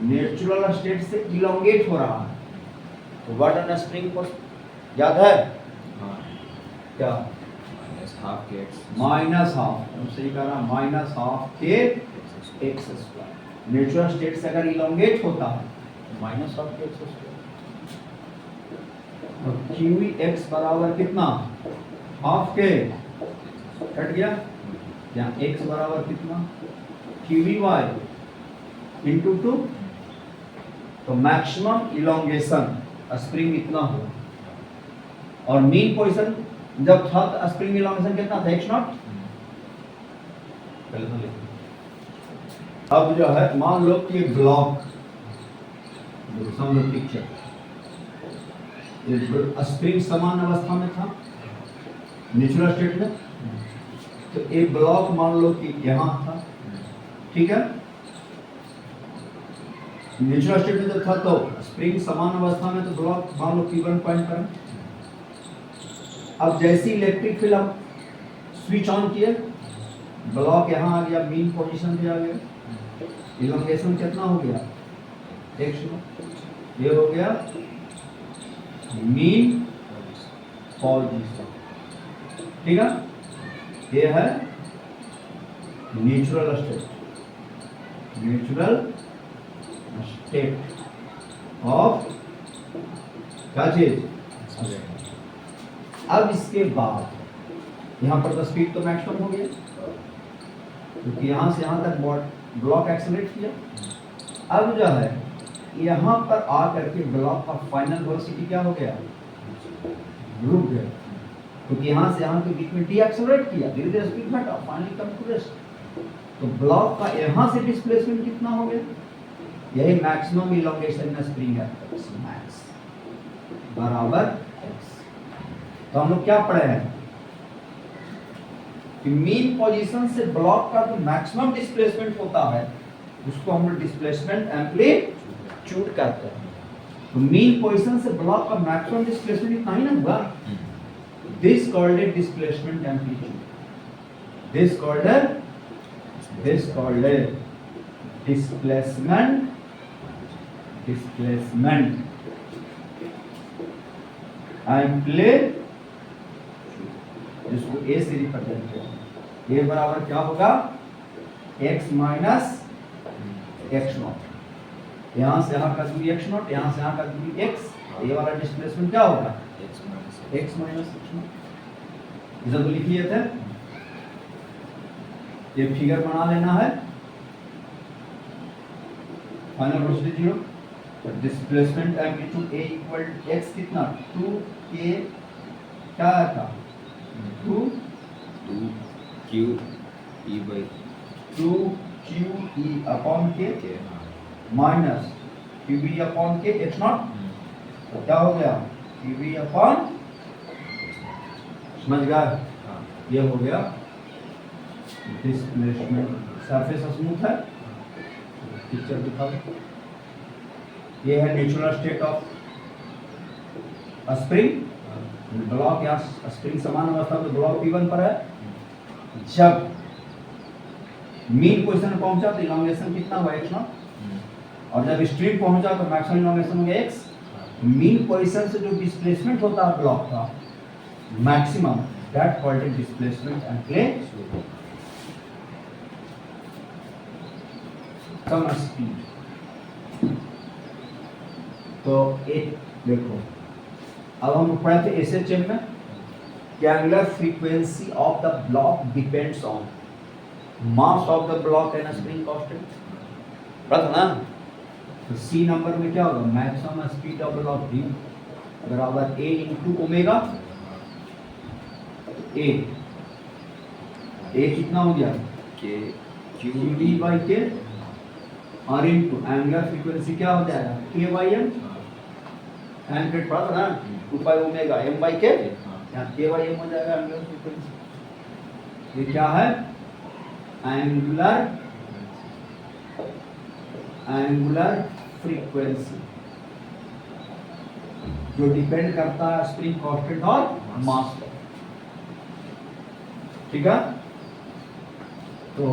नेचुरल स्टेट से इलोंगेट हो रहा है, तो वर्क डन स्प्रिंग फोर्स याद है? क्या? हाफ के x माइनस हाफ, हम सही कह रहा, माइनस हाफ के एक्स स्क्वायर। नेचुरल स्टेट से अगर इलोंगेट होता है तो माइनस हाफ के एक्स स्क्वायर। तो QE x बराबर कितना? हाफ के, कट गया, यहाँ x बराबर कितना? QE y into 2। तो मैक्सिमम इलोंगेशन स्प्रिंग इतना होगा, और मीन पोजीशन जब था तो स्प्रिंग इलोंगेशन कितना था? x0। पहले तो लिखो। अब जो है मान लो कि ब्लॉक, समझो पिक्चर, स्प्रिंग समान अवस्था में था नेचुरल स्टेट में, तो एक ब्लॉक मान लो कि यहाँ था, ठीक है। नेचुरल स्टेट में जब था तो स्प्रिंग समान अवस्था में, तो ब्लॉक मान लो P1 पॉइंट पर। अब जैसी इलेक्ट्रिक फील्ड हम स्विच ऑन किए, ब्लॉक यहाँ आ गया, मीन पोजीशन पे आ गया, इलोंगेशन कितना हो गया? x0। ये हो गया मीन पोजीशन, ठीक है। ये है natural state, natural state of क्या चीज? अब इसके बाद यहाँ पर तो स्पीड तो मैक्सिमम हो गया, क्योंकि यहाँ से यहाँ तक ब्लॉक एक्सेलरेट किया, अब जो है यहाँ पर आकर के ब्लॉक का फाइनल वेलोसिटी क्या हो गया, रुक गया, क्योंकि यहाँ से यहाँ के बीच में डी एक्सेलरेट किया, धीरे धीरे स्पीड घटा, फाइनली कम टू रेस्ट। तो ब्लॉक का यहाँ से डिस्प्लेसमेंट कितना हो गया, यही मैक्सिमम इलोंगेशन में स्प्रिंग है, मैक्स बराबर x। तो हम लोग क्या पढ़े हैं कि मीन पोजीशन से ब्लॉक का जो मैक्सिमम डिस्प्लेसमेंट होता है उसको हम लोग डिस्प्लेसमेंट एम्पलीट्यूड कहते हैं। तो मीन पोजीशन से ब्लॉक का मैक्सिमम डिस्प्लेसमेंट इतना ही ना हुआ, this called it displacement amplitude, this called it displacement amplitude, जिसको a से रिप्रेजेंट किया, a बराबर क्या होगा x माइनस x नॉट, यहाँ से यहाँ का दूरी x नॉट, यहाँ से यहाँ का दूरी x, ये वाला डिस्प्लेसमेंट क्या होगा x माइनस x नॉट। इधर तो लिखिए थे, ये फिगर बना लेना है, final velocity 0, displacement amplitude a equal x कितना 2k क्या आया था 2q e by 2q e upon k minus qb upon k h not, तो क्या हो गया qb अपॉन, समझ गए, ये हो गया डिस्प्लेसमेंट। सरफेस स्मूथ है, पिक्चर दिखाओ, ये है natural state of spring, block या स्प्रिंग समान अवस्था में ब्लॉक P1 पर है, जब मीन पोजीशन में पहुंचा तो इलोंगेशन कितना हुआ x नॉट, और जब स्ट्रीम पहुंचा तो मैक्सिमम इलोंगेशन हो गया x। मीन पोजीशन से जो डिस्प्लेसमेंट होता है ब्लॉक का maximum, that called it displacement amplitude. Come speed, तो एक देखो, अब हम पढ़े थे SHM में कि angular frequency of the block depends on mass of the block and spring constant, पढ़ा था ना। तो C नंबर में क्या होगा, maximum speed of block V बराबर A इंटू ओमेगा, A कितना हो गया k QV बाई K, और इंटू एंगुलर फ्रीक्वेंसी क्या हो जाएगा K बाई M, एंगल पढ़ा था ना 2 पाई ओमेगा M बाई K, यहाँ K बाई M हो जाएगा एंगुलर फ्रीक्वेंसी। ये क्या है एंगुलर फ्रीक्वेंसी, जो डिपेंड करता है स्प्रिंग कांस्टेंट और मास पर, ठीक है। तो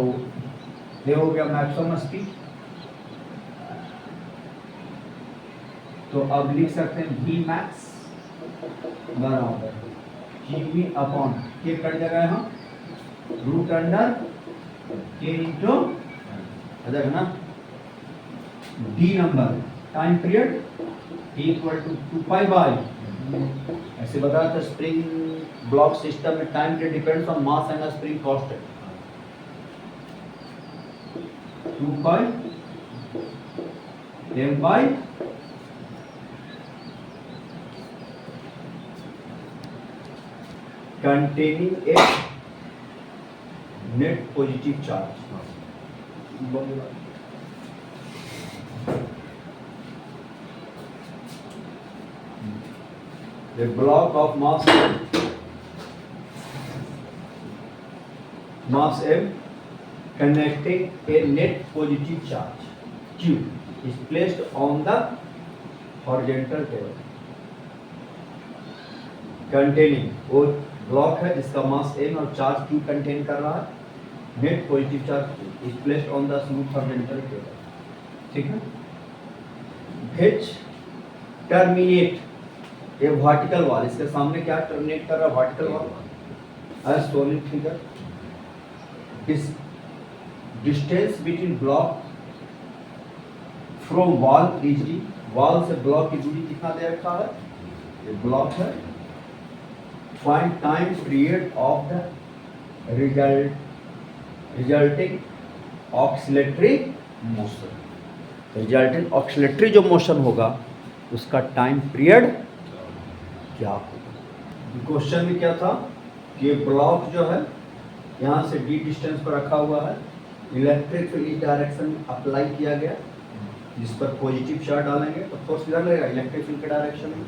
ये हो गया मैक्सिमम स्पीड। तो अब लिख सकते हैं V मैक्स बराबर GV अपॉन K कट जाएगा यहाँ root under K into other ना D number time period equal to 2 pi by, ऐसे बताया था स्प्रिंग ब्लॉक सिस्टम में time period depends on mass and spring constant, 2 pi M by containing a net positive charge। The block of mass M connecting a net positive charge Q is placed on the horizontal table containing, वो block है जिसका mass m और charge q contain कर रहा है, net positive charge is placed on the smooth horizontal table, ठीक है। Which terminate ये वर्टिकल वॉल, इसके सामने क्या टर्मिनेट कर रहा है vertical wall as shown in figure, distance between block from wall is D, wall से ब्लॉक की दूरी कितना दे रखा है, ये ब्लॉक है। Find time period of the resulting oscillatory motion, resultant oscillatory जो मोशन होगा उसका टाइम पीरियड क्या होगा। क्वेश्चन में क्या था कि ब्लॉक जो है यहाँ से d डिस्टेंस पर रखा हुआ है, इलेक्ट्रिक फील्ड इस डायरेक्शन में अप्लाई किया गया, जिस पर पॉजिटिव चार्ज डालेंगे तो फोर्स किधर लगेगा, इलेक्ट्रिक फील्ड के डायरेक्शन में,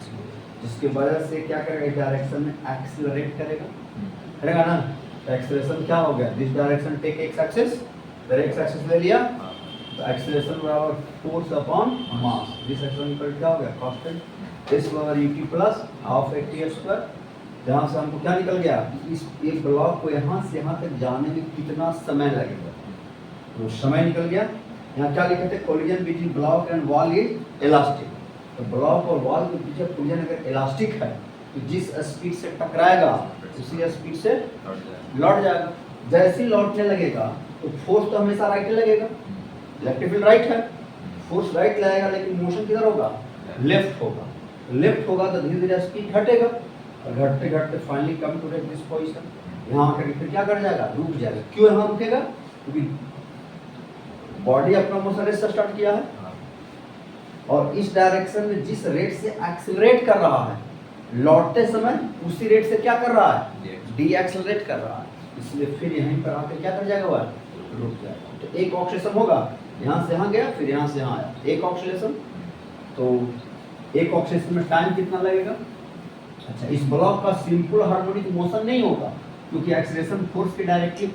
जिसकी वजह से क्या करेगा, इस डायरेक्शन में एक्सीलरेट करेगा ना। तो एक्सीलरेशन क्या हो गया, this direction take X axis, इधर एक्स एक्सिस ले लिया तो एक्सीलरेशन बराबर force upon mass, this acceleration equal क्या हो गया, कांस्टेंट इस power ut plus half T square. यहाँ से हमको क्या निकल गया, इस एक ब्लॉक को यहाँ से यहाँ तक जाने में कितना समय लगेगा, तो समय निकल गया। यहाँ क्या लिखे थे, collision between block and wall is elastic. तो ब्लॉक और वॉल के बीच कोलिजन अगर इलास्टिक है तो जिस स्पीड से टकराएगा उसी स्पीड से लौट जाएगा। जैसे ही लौटने लगेगा तो फोर्स तो हमेशा राइट लगेगा, इलेक्ट्रिक फील्ड राइट है, फोर्स राइट लगेगा लेकिन मोशन किधर होगा, लेफ्ट होगा। लेफ्ट होगा तो धीरे धीरे स्पीड घटेगा और घटते घटते finally come to this position, यहाँ आकर फिर क्या कर जाएगा, रुक जाएगा। क्यों यहाँ रुकेगा, क्योंकि बॉडी अपना मोशन रेट से स्टार्ट किया है और इस डायरेक्शन में जिस रेट से एक्सीलरेट कर रहा है लौटते समय उसी रेट से क्या कर रहा है, डी एक्सीलरेट कर रहा है, इसलिए फिर यहीं पर आकर क्या कर जाएगा, वह रुक जाएगा। तो एक ऑक्सीलेशन होगा, यहाँ से यहाँ गया फिर यहाँ से यहाँ आया, एक ऑक्सीलेशन। तो एक ऑक्सीलेशन में टाइम कितना लगेगा। अच्छा, इस ब्लॉक का सिंपल हार्मोनिक मोशन नहीं होगा क्योंकि एक्सीलरेशन फोर्स के डायरेक्टली,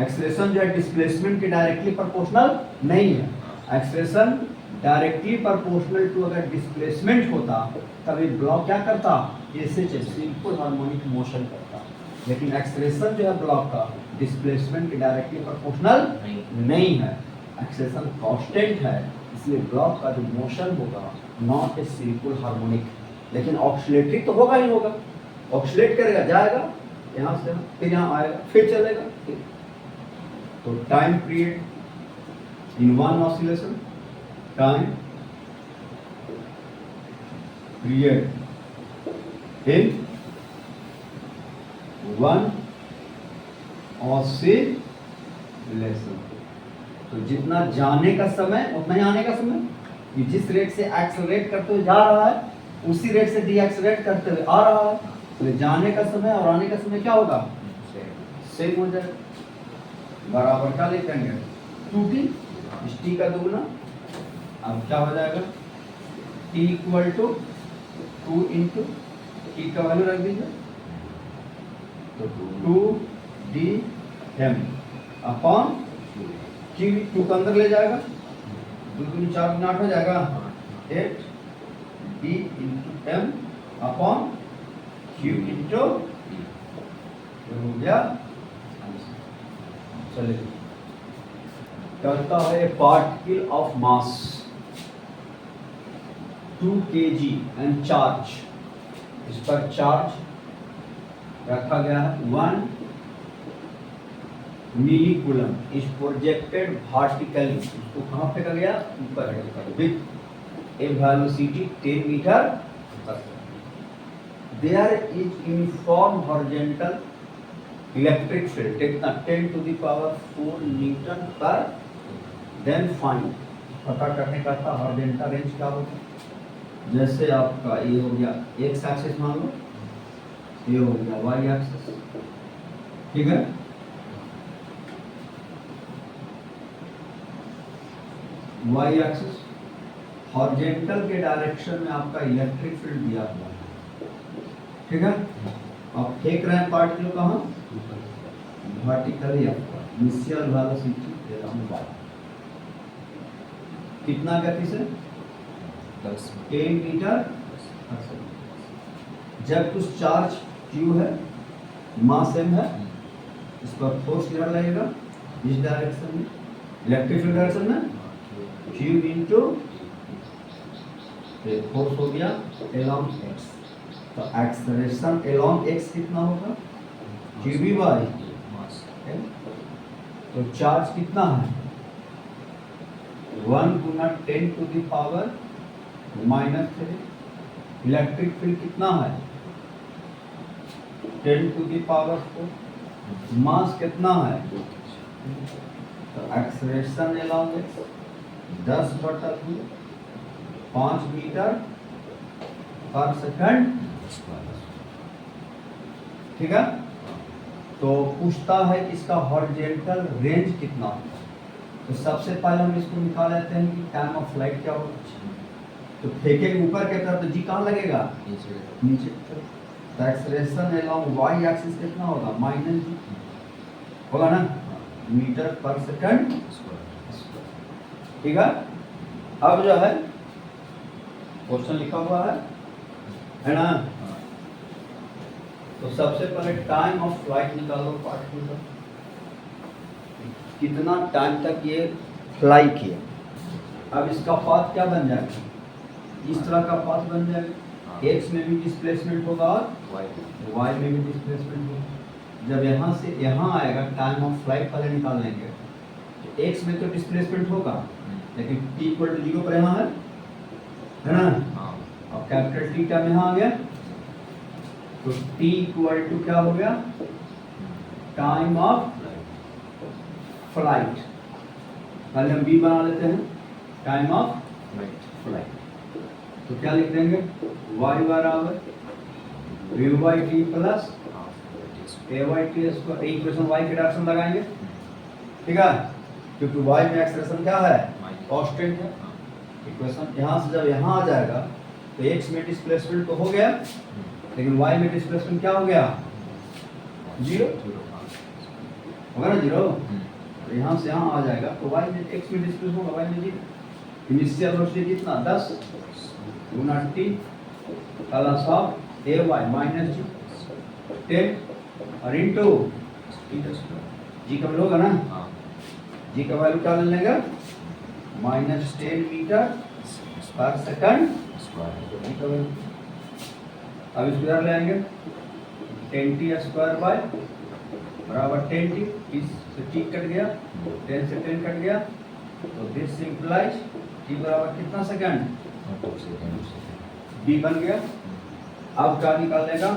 एक्सीलरेशन जो है डिस्प्लेसमेंट के डायरेक्टली प्रोपोर्शनल नहीं है। एक्सीलरेशन डायरेक्टली प्रोपोर्शनल टू अगर डिस्प्लेसमेंट होता तभी ब्लॉक क्या करता, ऐसे सिंपल हार्मोनिक मोशन करता, लेकिन एक्सीलरेशन जो है ब्लॉक का डिस्प्लेसमेंट के डायरेक्टली प्रोपोर्शनल नहीं है, एक्सीलरेशन कांस्टेंट है, इसलिए ब्लॉक का जो मोशन होगा नॉट ए सिंपल हार्मोनिक। लेकिन ऑक्सीलेटरी तो होगा ही होगा, ऑक्सीलेट करेगा, जाएगा यहाँ से फिर यहाँ आएगा फिर चलेगा। तो time period in one oscillation, time period in one oscillation, तो जितना जाने का समय उतना ही आने का समय, कि जिस रेट से एक्सेलरेट करते हुए जा रहा है उसी रेट से डी एक्सेलरेट करते हुए आ रहा है, तो जाने का समय और आने का समय क्या होगा, सेम हो जाएगा। बराबर क्या लिखेंगे, 2t, इस t का दुगुना, अब क्या हो जाएगा, t equal to 2 into t का वैल्यू रख दीजिए, तो 2dm अपॉन q, 2 का अंदर ले जाएगा, 2 दूनी 4 गुना 8 हो जाएगा, 8d into m upon q into हो गया। चलिए, कहता है particle of mass 2 kg and charge, इस पर चार्ज रखा गया है 1 milli coulomb, is projected vertically, इसको कहाँ फेंका गया, ऊपर, with a velocity 10 metre, there is uniform horizontal electric field, कितना 10 टू द पावर 4 न्यूटन पर, देन फाइंड, पता करने का था हॉरिजॉन्टल रेंज क्या होगा। जैसे आपका ये हो गया एक्स एक्सिस मान लो, ये हो गया वाई एक्सिस, ठीक है, वाई एक्सिस, हॉरिजॉन्टल के डायरेक्शन में आपका इलेक्ट्रिक फील्ड दिया हुआ है, ठीक है। आप फेंक रहे हैं पार्टिकल कहाँ, वर्टिकली, आपका इनिशियल वेलोसिटी दे रहा हूँ, कितना गति से, 10 मीटर। जब कुछ चार्ज q है, मास m है, इस पर फोर्स कितना लगेगा, इस डायरेक्शन में, इलेक्ट्रिक फील्ड डायरेक्शन में, q इंटू फोर्स हो गया along x, तो एक्सेलरेशन along x कितना होगा, qb बाई, तो चार्ज कितना है, 1 गुना 10 to the power -3, electric field कितना है, 10 टू द पावर 4, मास कितना है, तो एक्सेलरेशन along x 10/2 5 मीटर पर सेकंड। ठीक है, तो पूछता है कि इसका हॉरिजॉन्टल रेंज कितना होगा। तो सबसे पहले हम इसको निकाल लेते हैं कि टाइम ऑफ फ्लाइट क्या होगा। तो फेंके ऊपर की तरफ तो जी कहाँ लगेगा, नीचे। तो एक्सेलरेशन अलोंग वाई एक्सिस कितना होगा, माइनस जी होगा ना, मीटर पर सेकंड। ठीक है, अब जो है क्वेश्चन लिखा हुआ है ना। तो सबसे पहले टाइम ऑफ फ्लाइट निकालो पार्ट टू का, कितना टाइम तक ये फ्लाई किया। अब इसका पाथ क्या बन जाएगा, इस तरह का पाथ बन जाएगा। एक्स में भी डिस्प्लेसमेंट होगा और वाई में भी डिस्प्लेसमेंट होगा। जब यहाँ से यहाँ आएगा टाइम ऑफ फ्लाइट पहले निकाल लेंगे। तो एक्स में तो डिस्प्लेसमेंट होगा, लेकिन t इक्वल टू 0 पर यहाँ है ना। अब कैपिटल टी क्या यहाँ आ गया, तो t इक्वल टू क्या हो गया, टाइम ऑफ फ्लाइट। पहले हम b बना लेते हैं, टाइम ऑफ फ्लाइट। तो क्या लिख देंगे, y बराबर v/t plus a/t square. Equation y की डायरेक्शन लगाएंगे। ठीक है, क्योंकि y में एक्सेलरेशन क्या है, कांस्टेंट है। इक्वेशन यहाँ से जब यहाँ आ जाएगा तो x में डिस्प्लेसमेंट तो हो गया, लेकिन y में डिस्प्लेसमेंट क्या हो गया, 0 होगा ना, 0। यहाँ से यहाँ आ जाएगा तो y में x में डिस्प्लेसमेंट होगा, y में 0। इनिशियल वेलोसिटी कितना, 10 गुना t plus of ay minus g 10 और इनटू जी का होगा ना, जी का वैल्यू क्या ले लेंगे, -10 मीटर पर सेकंड। अब इसको इधर ले आएंगे, 10t स्क्वायर बाय बराबर 10t, इससे t कट गया, 10 से 10 कट गया, तो दिस सिंपलाइज t बराबर कितना सेकंड, b बन गया। अब क्या निकाल लेगा,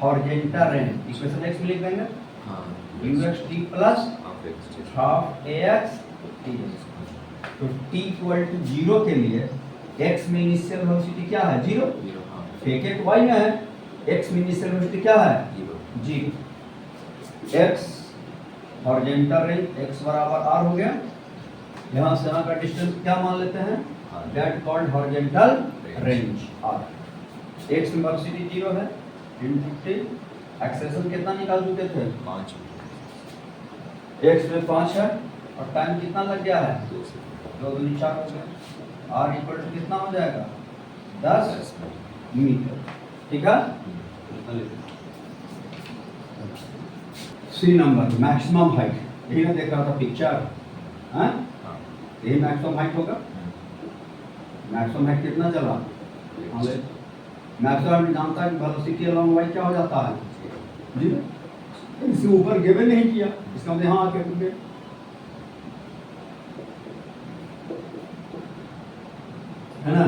हॉरिजॉन्टल रेंज इक्वेशन x में लिख देंगे, uxt plus half ax t। तो t इक्वल टू 0 के लिए x में इनिशियल वेलोसिटी क्या है, 0। फेंके तो y में है, x में इनिशियल वेलोसिटी क्या है, 0। x हॉरिजॉन्टल रेंज x बराबर r हो गया। यहाँ से यहाँ का डिस्टेंस क्या मान लेते हैं, that called horizontal range r। x में वेलोसिटी 0 है, इनटू एक्सेलरेशन कितना निकाल चुके थे, 5। x में 5 है और टाइम कितना लग गया है, 2 दूनी 4 हो गया। r इक्वल टू कितना हो जाएगा, 10 मीटर। ठीक है, सी नंबर मैक्सिमम हाइट, यही ना देख रहा था पिक्चर, हाँ यही मैक्सिमम हाइट होगा। मैक्सिमम हाइट कितना चला, मैक्सिमम हाइट जानता है कि वेलोसिटी अलोंग वाई क्या हो जाता है, 0। इससे ऊपर गिवे नहीं किया, इसका मतलब यहाँ आके रुक गए। है ना,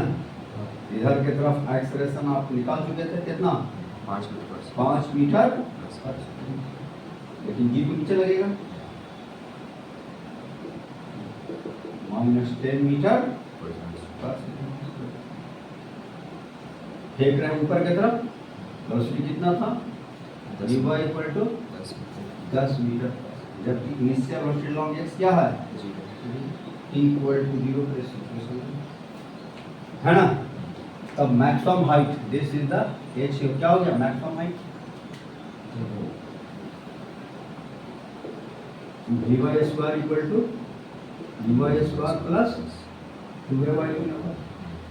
इधर की तरफ एक्सेलरेशन आप निकाल चुके थे कितना, 5 मीटर, लेकिन जी को नीचे लगेगा, -10 मीटर पर सेकंड। देख रहे हैं ऊपर की तरफ वेलोसिटी कितना था, v इक्वल टू 10 मीटर, जबकि इनिशियल वेलोसिटी लॉन्ग x क्या है, t इक्वल टू 0 पर सिचुएशन है ना। तब maximum height, this is the h, क्या हो गया maximum height, vy square equal to vy square plus 2ay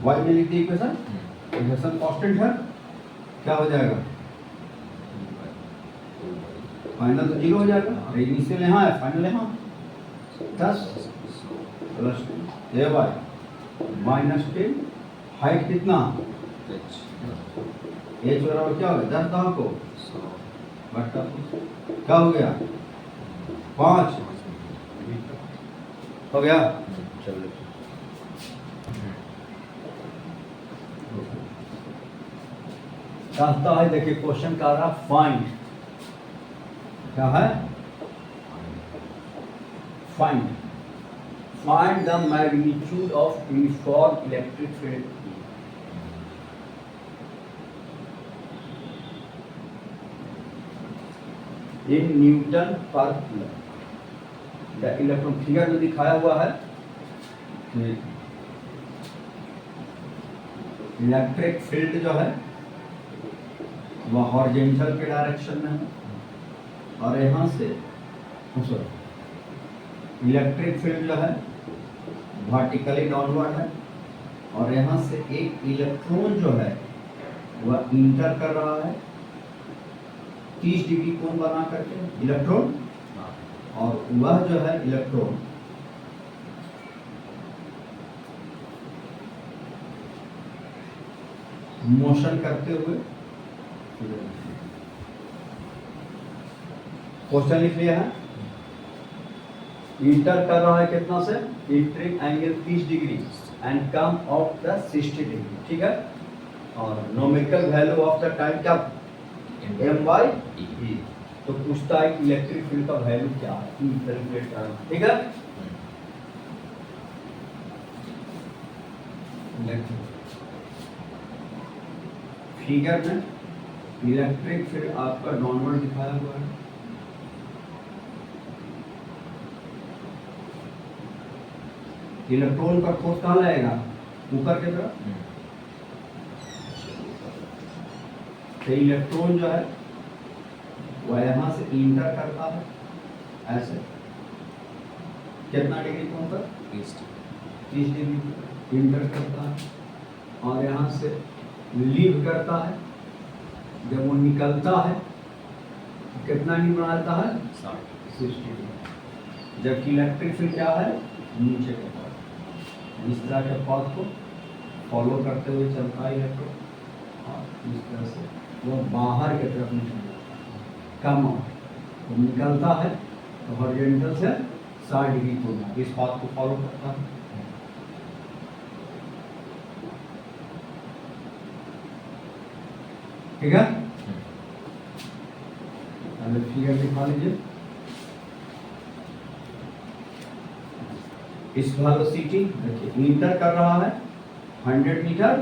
y में लिख दी इक्वेशन, इक्वेशन कांस्टेंट है, क्या हो जाएगा, फाइनल तो 0 हो जाएगा, इनिशियल यहाँ है, फाइनल यहाँ 10 प्लस ay -10, हाइट कितना, h बराबर क्या हो गया, 10 दाव को बट्टा क्या हो गया, 5 हो गया। चलो कहता है, देखिए क्वेश्चन का रहा फाइंड, क्या है, find find the magnitude of uniform electric field in newton पर कूलम। इलेक्ट्रॉन फिगर में दिखाया हुआ है कि इलेक्ट्रिक फील्ड जो है वह हॉरिजॉन्टल के डायरेक्शन में है और यहाँ से इलेक्ट्रिक फील्ड जो है वर्टिकली डाउनवर्ड है और यहाँ से एक इलेक्ट्रॉन जो है वह इंटर कर रहा है 30 डिग्री कोण बना करके इलेक्ट्रॉन, और वह जो है इलेक्ट्रॉन मोशन करते हुए क्वेश्चन लिख लिया है, इंटर कर रहा है कितना से entering angle 30 degree and come out the 60 degree, ठीक है। और numerical value of the time क्या एम बाई ई, तो पूछता है कि इलेक्ट्रिक फील्ड का वैल्यू क्या है, कैलकुलेट करना, ठीक है। फिगर में इलेक्ट्रिक फील्ड आपका डाउनवर्ड दिखाया हुआ है, इलेक्ट्रॉन का फोर्स कहाँ लगेगा ऊपर की तरफ, तो इलेक्ट्रॉन जो है वह यहाँ से इंटर करता है ऐसे कितना डिग्री कोण पर 30 डिग्री इंटर करता है और यहाँ से लीव करता है, जब वो निकलता है तो कितना निकलता है 60 डिग्री, जबकि इलेक्ट्रिक फील्ड क्या है नीचे के पास, इस तरह के पाथ को फॉलो करते हुए चलता है इलेक्ट्रॉन और इस तरह से वो बाहर की तरफ निकल कम तो निकलता है तो हॉरिजॉन्टल से 60 डिग्री कोण इस पाथ को फॉलो करता है। ठीक है, पहले फिगर दिखा लीजिए। इस वेलोसिटी देखिए इंटर कर रहा है 100 मीटर,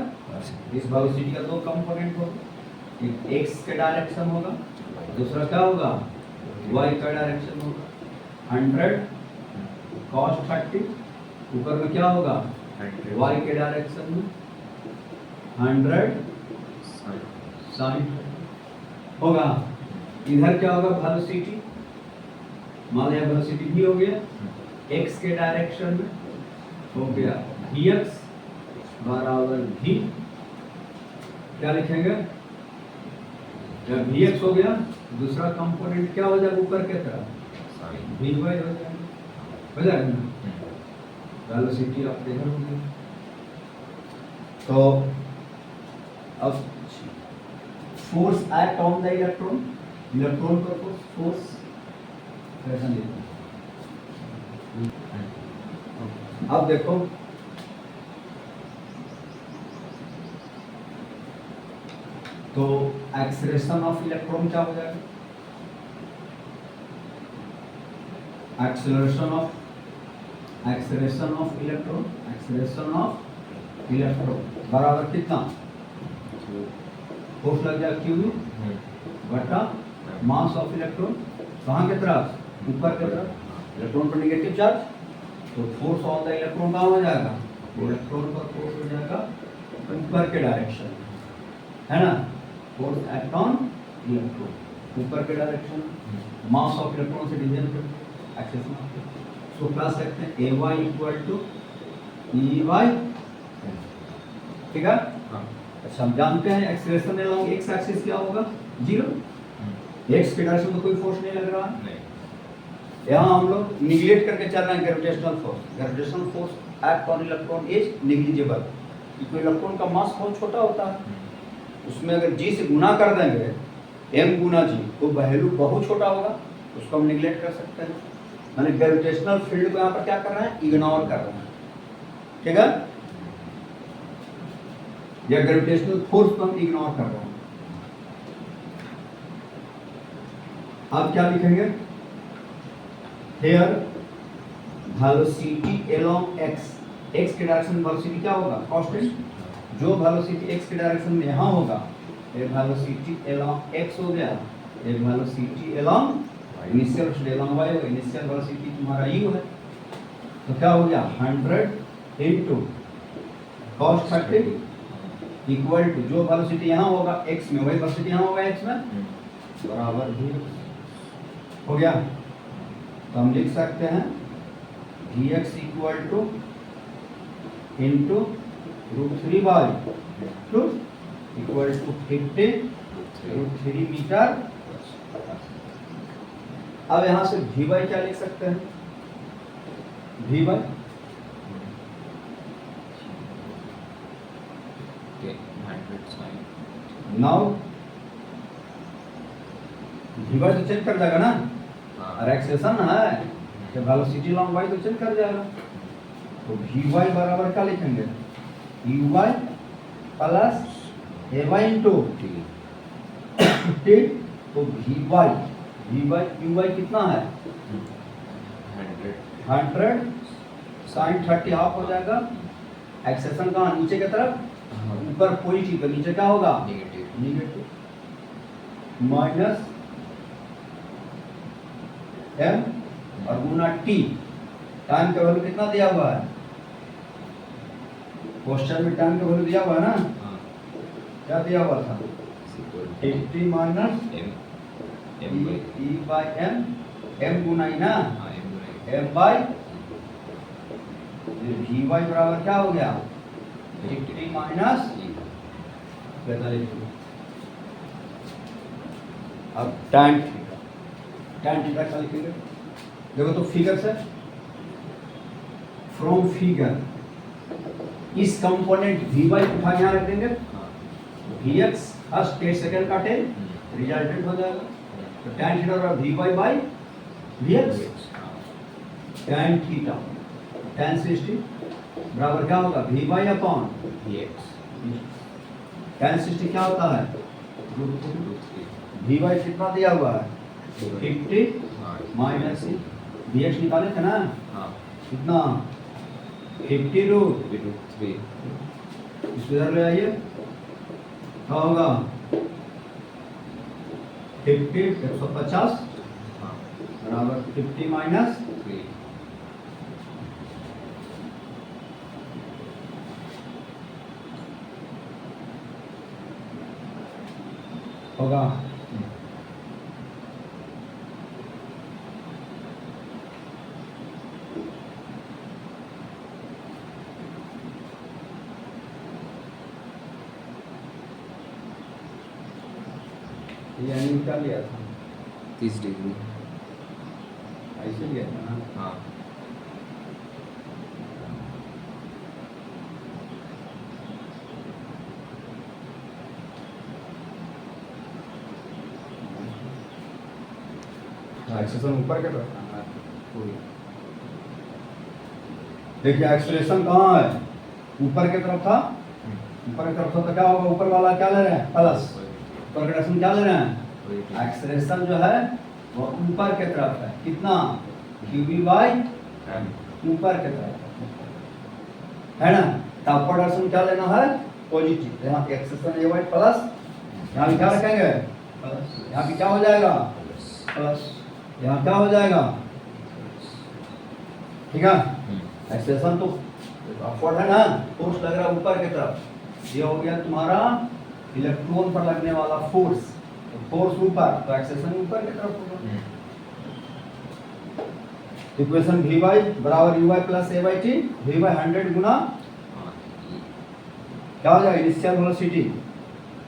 इस वेलोसिटी का दो कंपोनेंट होगा, एक एक्स के डायरेक्शन होगा, दूसरा क्या होगा वाई का डायरेक्शन होगा। 100 cos 30 ऊपर में क्या होगा वाई के डायरेक्शन में 100 sin होगा, इधर क्या होगा वेलोसिटी, मान लिया वेलोसिटी भी हो गया x के डायरेक्शन में हो गया vx बराबर v, क्या लिखेंगे जब vx हो गया दूसरा कंपोनेंट क्या हो जाएगा ऊपर के तरफ vy हो जाएगा वेलोसिटी आप देखो होगी। तो अब force act on the electron, electron पर फोर्स कैसा लिखते हैं, अब देखो तो एक्सेलरेशन ऑफ इलेक्ट्रॉन क्या हो जाएगा, एक्सेलरेशन ऑफ इलेक्ट्रॉन बराबर कितना फोर्स लग जाएगा क्यू बटा मास ऑफ इलेक्ट्रॉन, कहाँ की तरफ ऊपर की तरफ, इलेक्ट्रॉन पर नेगेटिव चार्ज तो फोर्स ऑन द इलेक्ट्रॉन कहाँ हो जाएगा, इलेक्ट्रॉन पर फोर्स हो जाएगा ऊपर के डायरेक्शन, है ना, फोर्स एक्ट ऑन इलेक्ट्रॉन ऊपर के डायरेक्शन, मास ऑफ इलेक्ट्रॉन से डिवीजन करते एक्सेस तो क्या सकते हैं a y equal to e y, ठीक है। अच्छा हम जानते हैं एक्सेलरेशन अलोंग एक्स एक्सिस क्या होगा 0, एक्स के डायरेक्शन में कोई फोर्स नहीं लग रहा है, यहाँ हम लोग निगलेक्ट करके चल रहे हैं gravitational force act on electron is negligible, क्योंकि इलेक्ट्रॉन का मास बहुत छोटा होता है, उसमें अगर जी से गुना कर देंगे m गुना जी तो वैल्यू बहुत छोटा होगा, उसको हम निगलेक्ट कर सकते हैं, मैंने ग्रेविटेशनल फील्ड को यहाँ पर क्या कर रहे हैं इग्नोर कर रहे हैं, ठीक है, या ग्रेविटेशनल फोर्स को हम इग्नोर कर रहे हैं। अब क्या लिखेंगे, here velocity along x, x के डायरेक्शन में वेलोसिटी क्या होगा, कांस्टेंट। जो वेलोसिटी एक्स के डायरेक्शन में यहाँ होगा, एक वेलोसिटी अलोंग एक्स हो गया, एक velocity along initial velocity along Y होगा। इनिशियल वेलोसिटी तुम्हारा u है, तो क्या हो गया 100 इनटू cos 30 इक्वल टू जो वेलोसिटी यहाँ होगा x में, वही वेलोसिटी यहाँ होगा x में, बराबर भी हो गया। तो हम लिख सकते हैं dx equal to into √3 two equal to 50 metre. अब यहाँ से वी बाई क्या लिख सकते हैं, V by now V by तो चेंज कर जाएगा ना, और एक्सेशन है तो वेलोसिटी लॉन्ग वाई तो चेंज कर जाएगा। तो वी वाई बराबर क्या लिखेंगे, U Y plus A Y into T. तो वी वाई यू वाई कितना है 100 sin 30 हाफ हो जाएगा। एक्सेशन कहाँ, नीचे की तरफ, ऊपर पॉजिटिव तो नीचे क्या होगा नेगेटिव, माइनस एम और गुना टी। टाइम का वैल्यू कितना दिया हुआ है, क्वेश्चन में टाइम का वैल्यू दिया हुआ है ना, क्या दिया हुआ था 80 minus e by m, m गुना ई ना, एम बाई वी वाई बराबर क्या हो गया 80 माइनस 45। अब tan थीटा क्या लिखेंगे, देखो तो फिगर से, फ्रॉम फिगर इस कंपोनेंट वी वाई उठा यहाँ रख देंगे, वी एक्स फर्स्ट 10 सेकेंड का टेन रिजल्टेंट हो जाएगा। तो tan थीटा और V Y by V X, tan theta tan 60 बराबर क्या होगा V Y upon V X. tan 60 क्या होता है वी वाई कितना दिया हुआ है 50 माइनस वी एक्स निकाले थे ना, कितना 50√3। इसको इधर ले आइए, क्या होगा 50 150 बराबर 50 माइनस 3। होगा यानी निकाल लिया था 30 डिग्री, ऐसे लिया था ना। हाँ एक्सेशन ऊपर के तरफ था। देखिए एक्सप्रेशन कहाँ है, ऊपर की तरफ था, ऊपर की तरफ था तो क्या होगा, ऊपर वाला क्या ले रहे हैं प्लस, ऊपर का डायरेक्शन क्या ले रहे हैं, एक्सप्रेशन जो है वो ऊपर की तरफ है, कितना क्यूबी बाई ऊपर की तरफ है ना। तो अपर डायरेक्शन क्या लेना है पॉजिटिव, यहाँ एक्सप्रेशन ए वाई प्लस, यहाँ भी क्या रखेंगे प्लस, यहाँ भी क्या हो जाएगा प्लस, यहाँ क्या हो जाएगा, ठीक है। एक्सेशन तो अपवर्ड है ना, फोर्स लग रहा है ऊपर की तरफ, ये हो गया तुम्हारा इलेक्ट्रॉन पर लगने वाला फोर्स, तो फोर्स ऊपर तो एक्सेशन ऊपर की तरफ होगा। इक्वेशन वी वाई बराबर U Y plus A by T, V Y 100 गुना क्या हो जाएगा इनिशियल वेलोसिटी,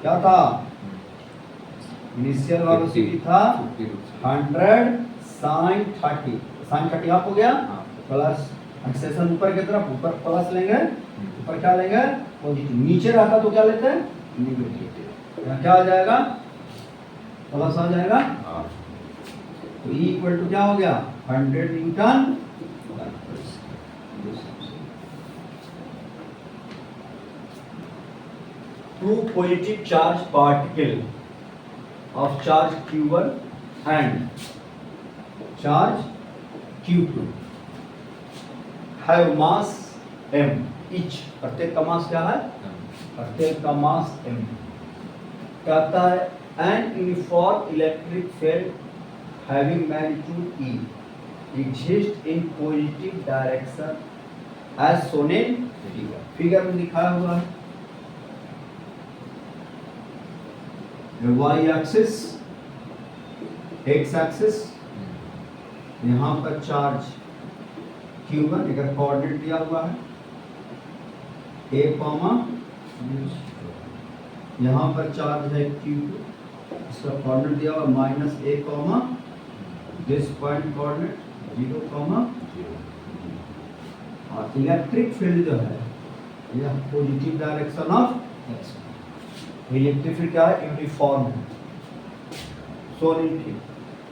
क्या था इनिशियल वेलोसिटी था 100 sin 30, sin 30 हाफ हो गया प्लस एक्सेशन ऊपर की तरफ, ऊपर प्लस लेंगे, ऊपर क्या लेंगे पॉजिटिव, नीचे रहता तो क्या लेते हैं नेगेटिव, यहाँ क्या आ जाएगा प्लस आ जाएगा। तो E इक्वल टू क्या हो गया 100 Newton. Two positive charge particle of charge Q1 and charge Q2 have mass m each, प्रत्येक का मास क्या है, प्रत्येक का मास m। कहता है an uniform electric field having magnitude E exist in positive direction as shown in figure में दिखाया हुआ है। वाई एक्सिस, एक्स एक्सिस, यहाँ पर चार्ज Q1 एक कोऑर्डिनेट दिया हुआ है a कॉमा, यहाँ पर चार्ज है Q2, इसका कोऑर्डिनेट दिया हुआ minus a comma, this point coordinate 0 comma, और इलेक्ट्रिक फील्ड जो है यह positive direction of x. Electric field क्या है, यूनिफॉर्म है। सो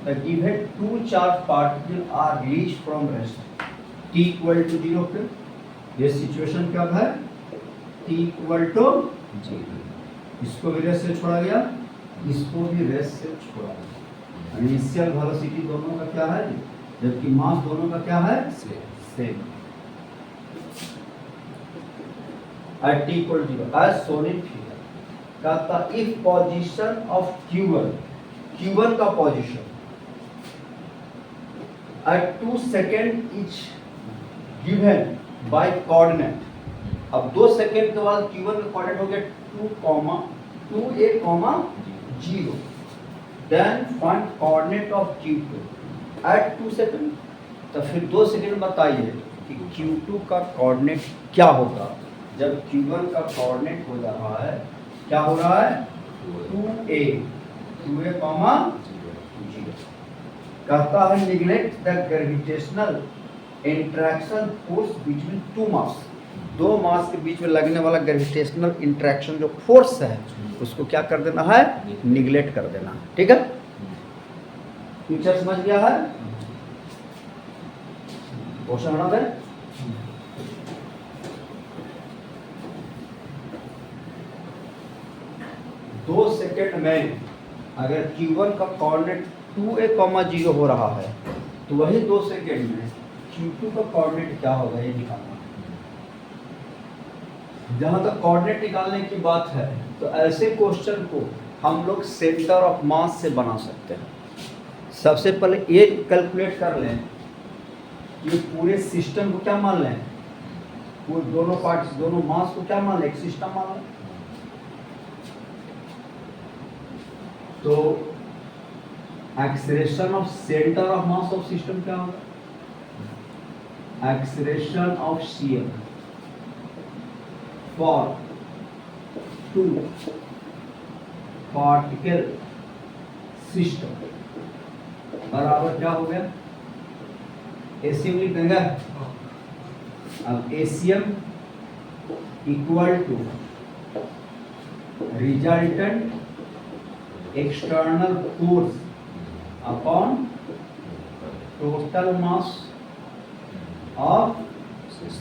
the given two charged particles are released from rest t equal to 0 पे ये सिचुएशन कब है, t equal to 0, इसको भी रेस्ट से छोड़ा गया, इसको भी रेस्ट से छोड़ा गया। इनिशियल वेलोसिटी दोनों का क्या है, जबकि मास दोनों का क्या है, same. at t equal to 0 as shown in figure। कहता if position of Q1 का position at 2 second etch given by coordinate, अब 2 सेकेंड के बाद Q1 का कोऑर्डिनेट हो गया 2,2a,0, then find coordinate of Q2 at 2 second. तो फिर 2 सेकेंड बताइए कि Q2 का कोऑर्डिनेट क्या होगा जब Q1 का कोऑर्डिनेट हो रहा है, क्या हो रहा है, 2a, 0। कहता है neglect the gravitational interaction force between two mass, दो मास के बीच में लगने वाला ग्रेविटेशनल इंटरेक्शन जो फोर्स है उसको क्या कर देना है, निग्लेक्ट कर देना। ठीक है, पिक्चर समझ गया है, क्वेश्चन बना दे। दो सेकेंड में अगर Q1 का कोऑर्डिनेट 2a,0 हो रहा है तो वही 2 सेकेंड में Q2 का कोऑर्डिनेट क्या होगा ये निकालना है। जहां तक कोऑर्डिनेट निकालने की बात है तो ऐसे क्वेश्चन को हम लोग सेंटर ऑफ मास से बना सकते हैं। सबसे पहले ये कैलकुलेट कर लें कि पूरे सिस्टम को क्या मान लें, वो दोनों पार्ट्स, दोनों मास को क्या मान लें, एक सिस्टम मान लें। तो acceleration of centre of mass of system क्या होगा, acceleration of CM for 2 particle system बराबर क्या हो गया, ACM लिख देंगे। अब ACM equal to resultant external force upon total mass of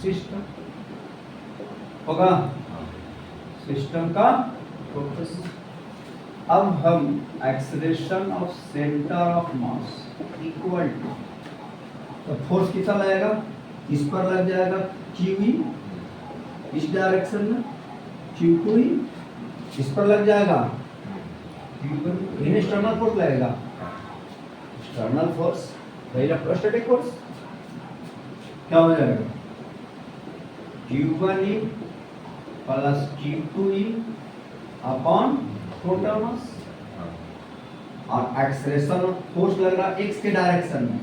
system होगा, सिस्टम का टोटल। अब हम acceleration of centre of mass equal to, तो फोर्स कितना लगेगा, इस पर लग जाएगा QE इस डायरेक्शन में, Q2 इस पर लग जाएगा, एक्सटर्नल फोर्स लगेगा, एक्सटर्नल फोर्स इलेक्ट्रोस्टैटिक फोर्स क्या हो जाएगा, Q1E plus Q2E upon total मास। और एक्सेलरेशन ऑफ फोर्स लग रहा है x के डायरेक्शन में,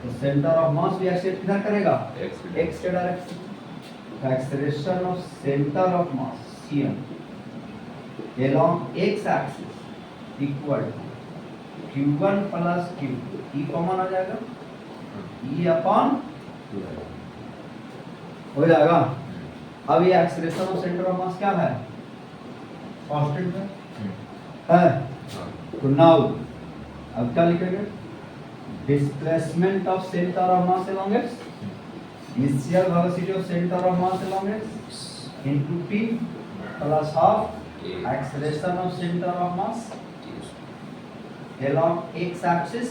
तो सेंटर ऑफ मास भी एक्सेलरेट किधर करेगा, x के direction. Acceleration of centre of mass CM along x axis equal Q1 plus Q2, E common आ जाएगा, E अपॉन हो जाएगा। अब ये acceleration of centre of mass क्या है, कांस्टेंट है। तो नाउ अब क्या लिखेंगे, displacement of centre of mass along x, initial velocity of centre of mass along x into t plus half acceleration of centre of mass along x axis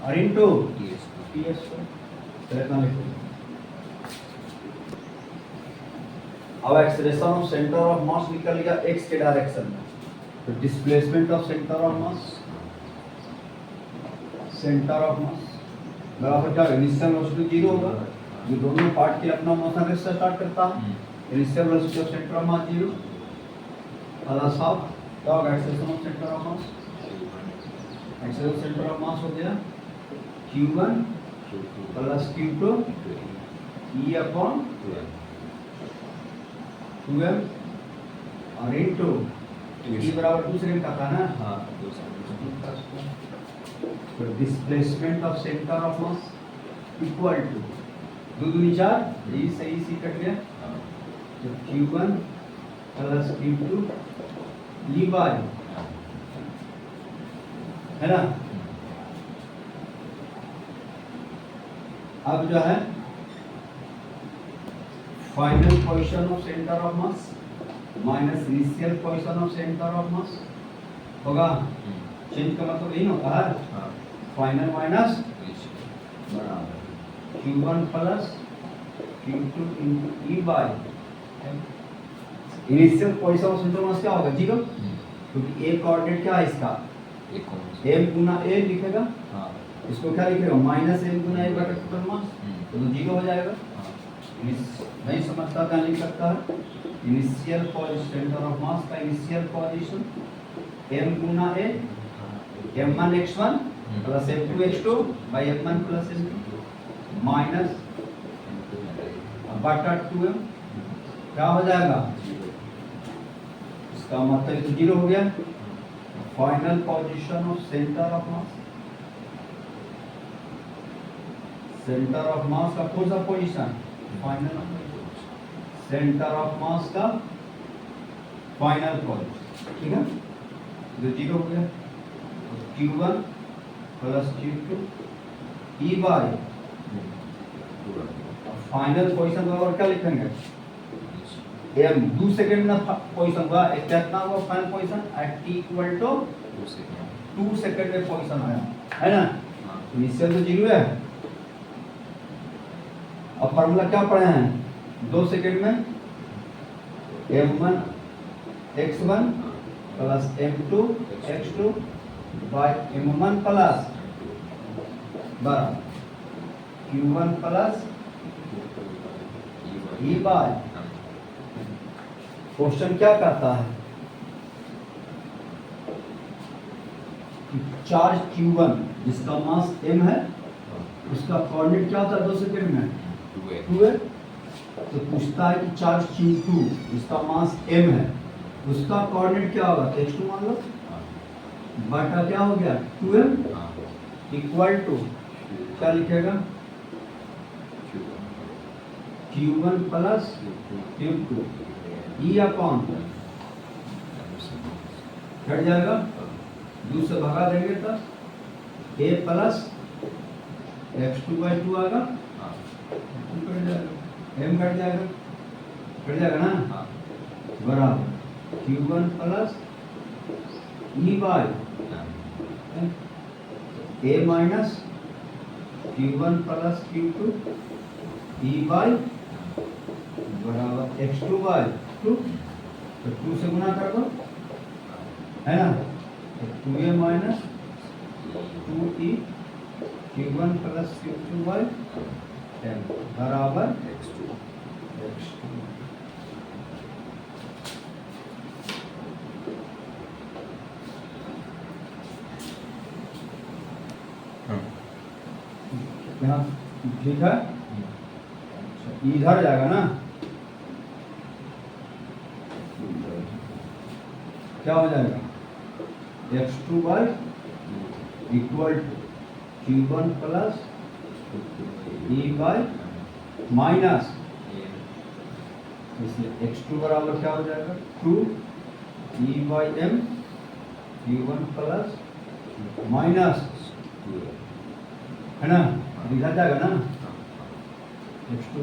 और into ts को। तो इतना लिखो। अब एक्सेलरेशन ऑफ सेंटर ऑफ मास निकल गया x के direction में, तो displacement of centre of mass, centre of मास बराबर क्या, इनिशियल वेलोसिटी जीरो होगा, ये दोनों पार्ट के अपना मोशन रेट से स्टार्ट करता है, initial velocity of centre of mass zero plus half क्या होगा acceleration of centre of mass, acceleration centre of मास हो गया q1 plus q2 e upon 2m और इनटू e बराबर 2 सेकंड का था ना, हाँ तो displacement of centre of mass equal to 2 दूनी 4, ये सही सी कट गया, तो q1 plus q2 e bye है ना। अब जो है final position of centre of mass minus initial position of centre of मास होगा, चेंज का मतलब यही होता है, फाइनल माइनस बराबर q1 plus q2 into e by initial position of centre of mass क्या होगा, जीरो, क्योंकि a कोऑर्डिनेट क्या है इसका, m गुना a लिखेगा, इसको क्या लिखेगा माइनस m गुना a बटा टोटल मास, तो जीरो हो जाएगा। नहीं समझता क्या लिख सकता है, initial position centre of mass का इनिशियल पोजीशन m गुना a m1 x1 plus m2 x2 by m1 plus m2 minus बटा 2m क्या हो जाएगा, इसका मतलब तो जीरो हो गया। Final position of centre of mass, centre of mass का कौन सा position, final centre of mass का फाइनल पोजीशन, ठीक है, तो जीरो हो गया, q1 plus q2 e bye final position बराबर क्या लिखेंगे, m 2 सेकंड में पोजीशन हुआ, कितना हुआ final position at t equal to 2 second में पोजीशन आया है ना, इनिशियल तो जीरो है। अब फार्मूला क्या पढ़े हैं, 2 सेकंड में m1 x1 plus m2 x2 by m1 plus बराबर q1 plus e bye, question क्या कहता है, चार्ज q1 जिसका मास m है उसका कोऑर्डिनेट क्या होता है 2 सेकंड में 2 है, तो पूछता है कि चार्ज q2 जिसका मास m है उसका कोऑर्डिनेट क्या होगा, x2 मान लो बटा क्या हो गया 2m इक्वल टू क्या लिखेगा q1 plus q2 e upon घट जाएगा, 2 से भगा देंगे तब a प्लस x2 बाई 2 आएगा, m घट जाएगा ना, बराबर q1 plus e by a minus q1 plus q2 e by बराबर x2 बाई 2, तो 2 से गुना कर दो है ना, तो 2a minus 2e q1 plus q2 by m बराबर x2। यहाँ ठीक है, इधर जाएगा ना, क्या हो जाएगा x2 by equal to q1 plus e by minus, इसलिए x2 बराबर क्या हो जाएगा 2 e by m q1 plus minus है ना, इधर जाएगा ना x2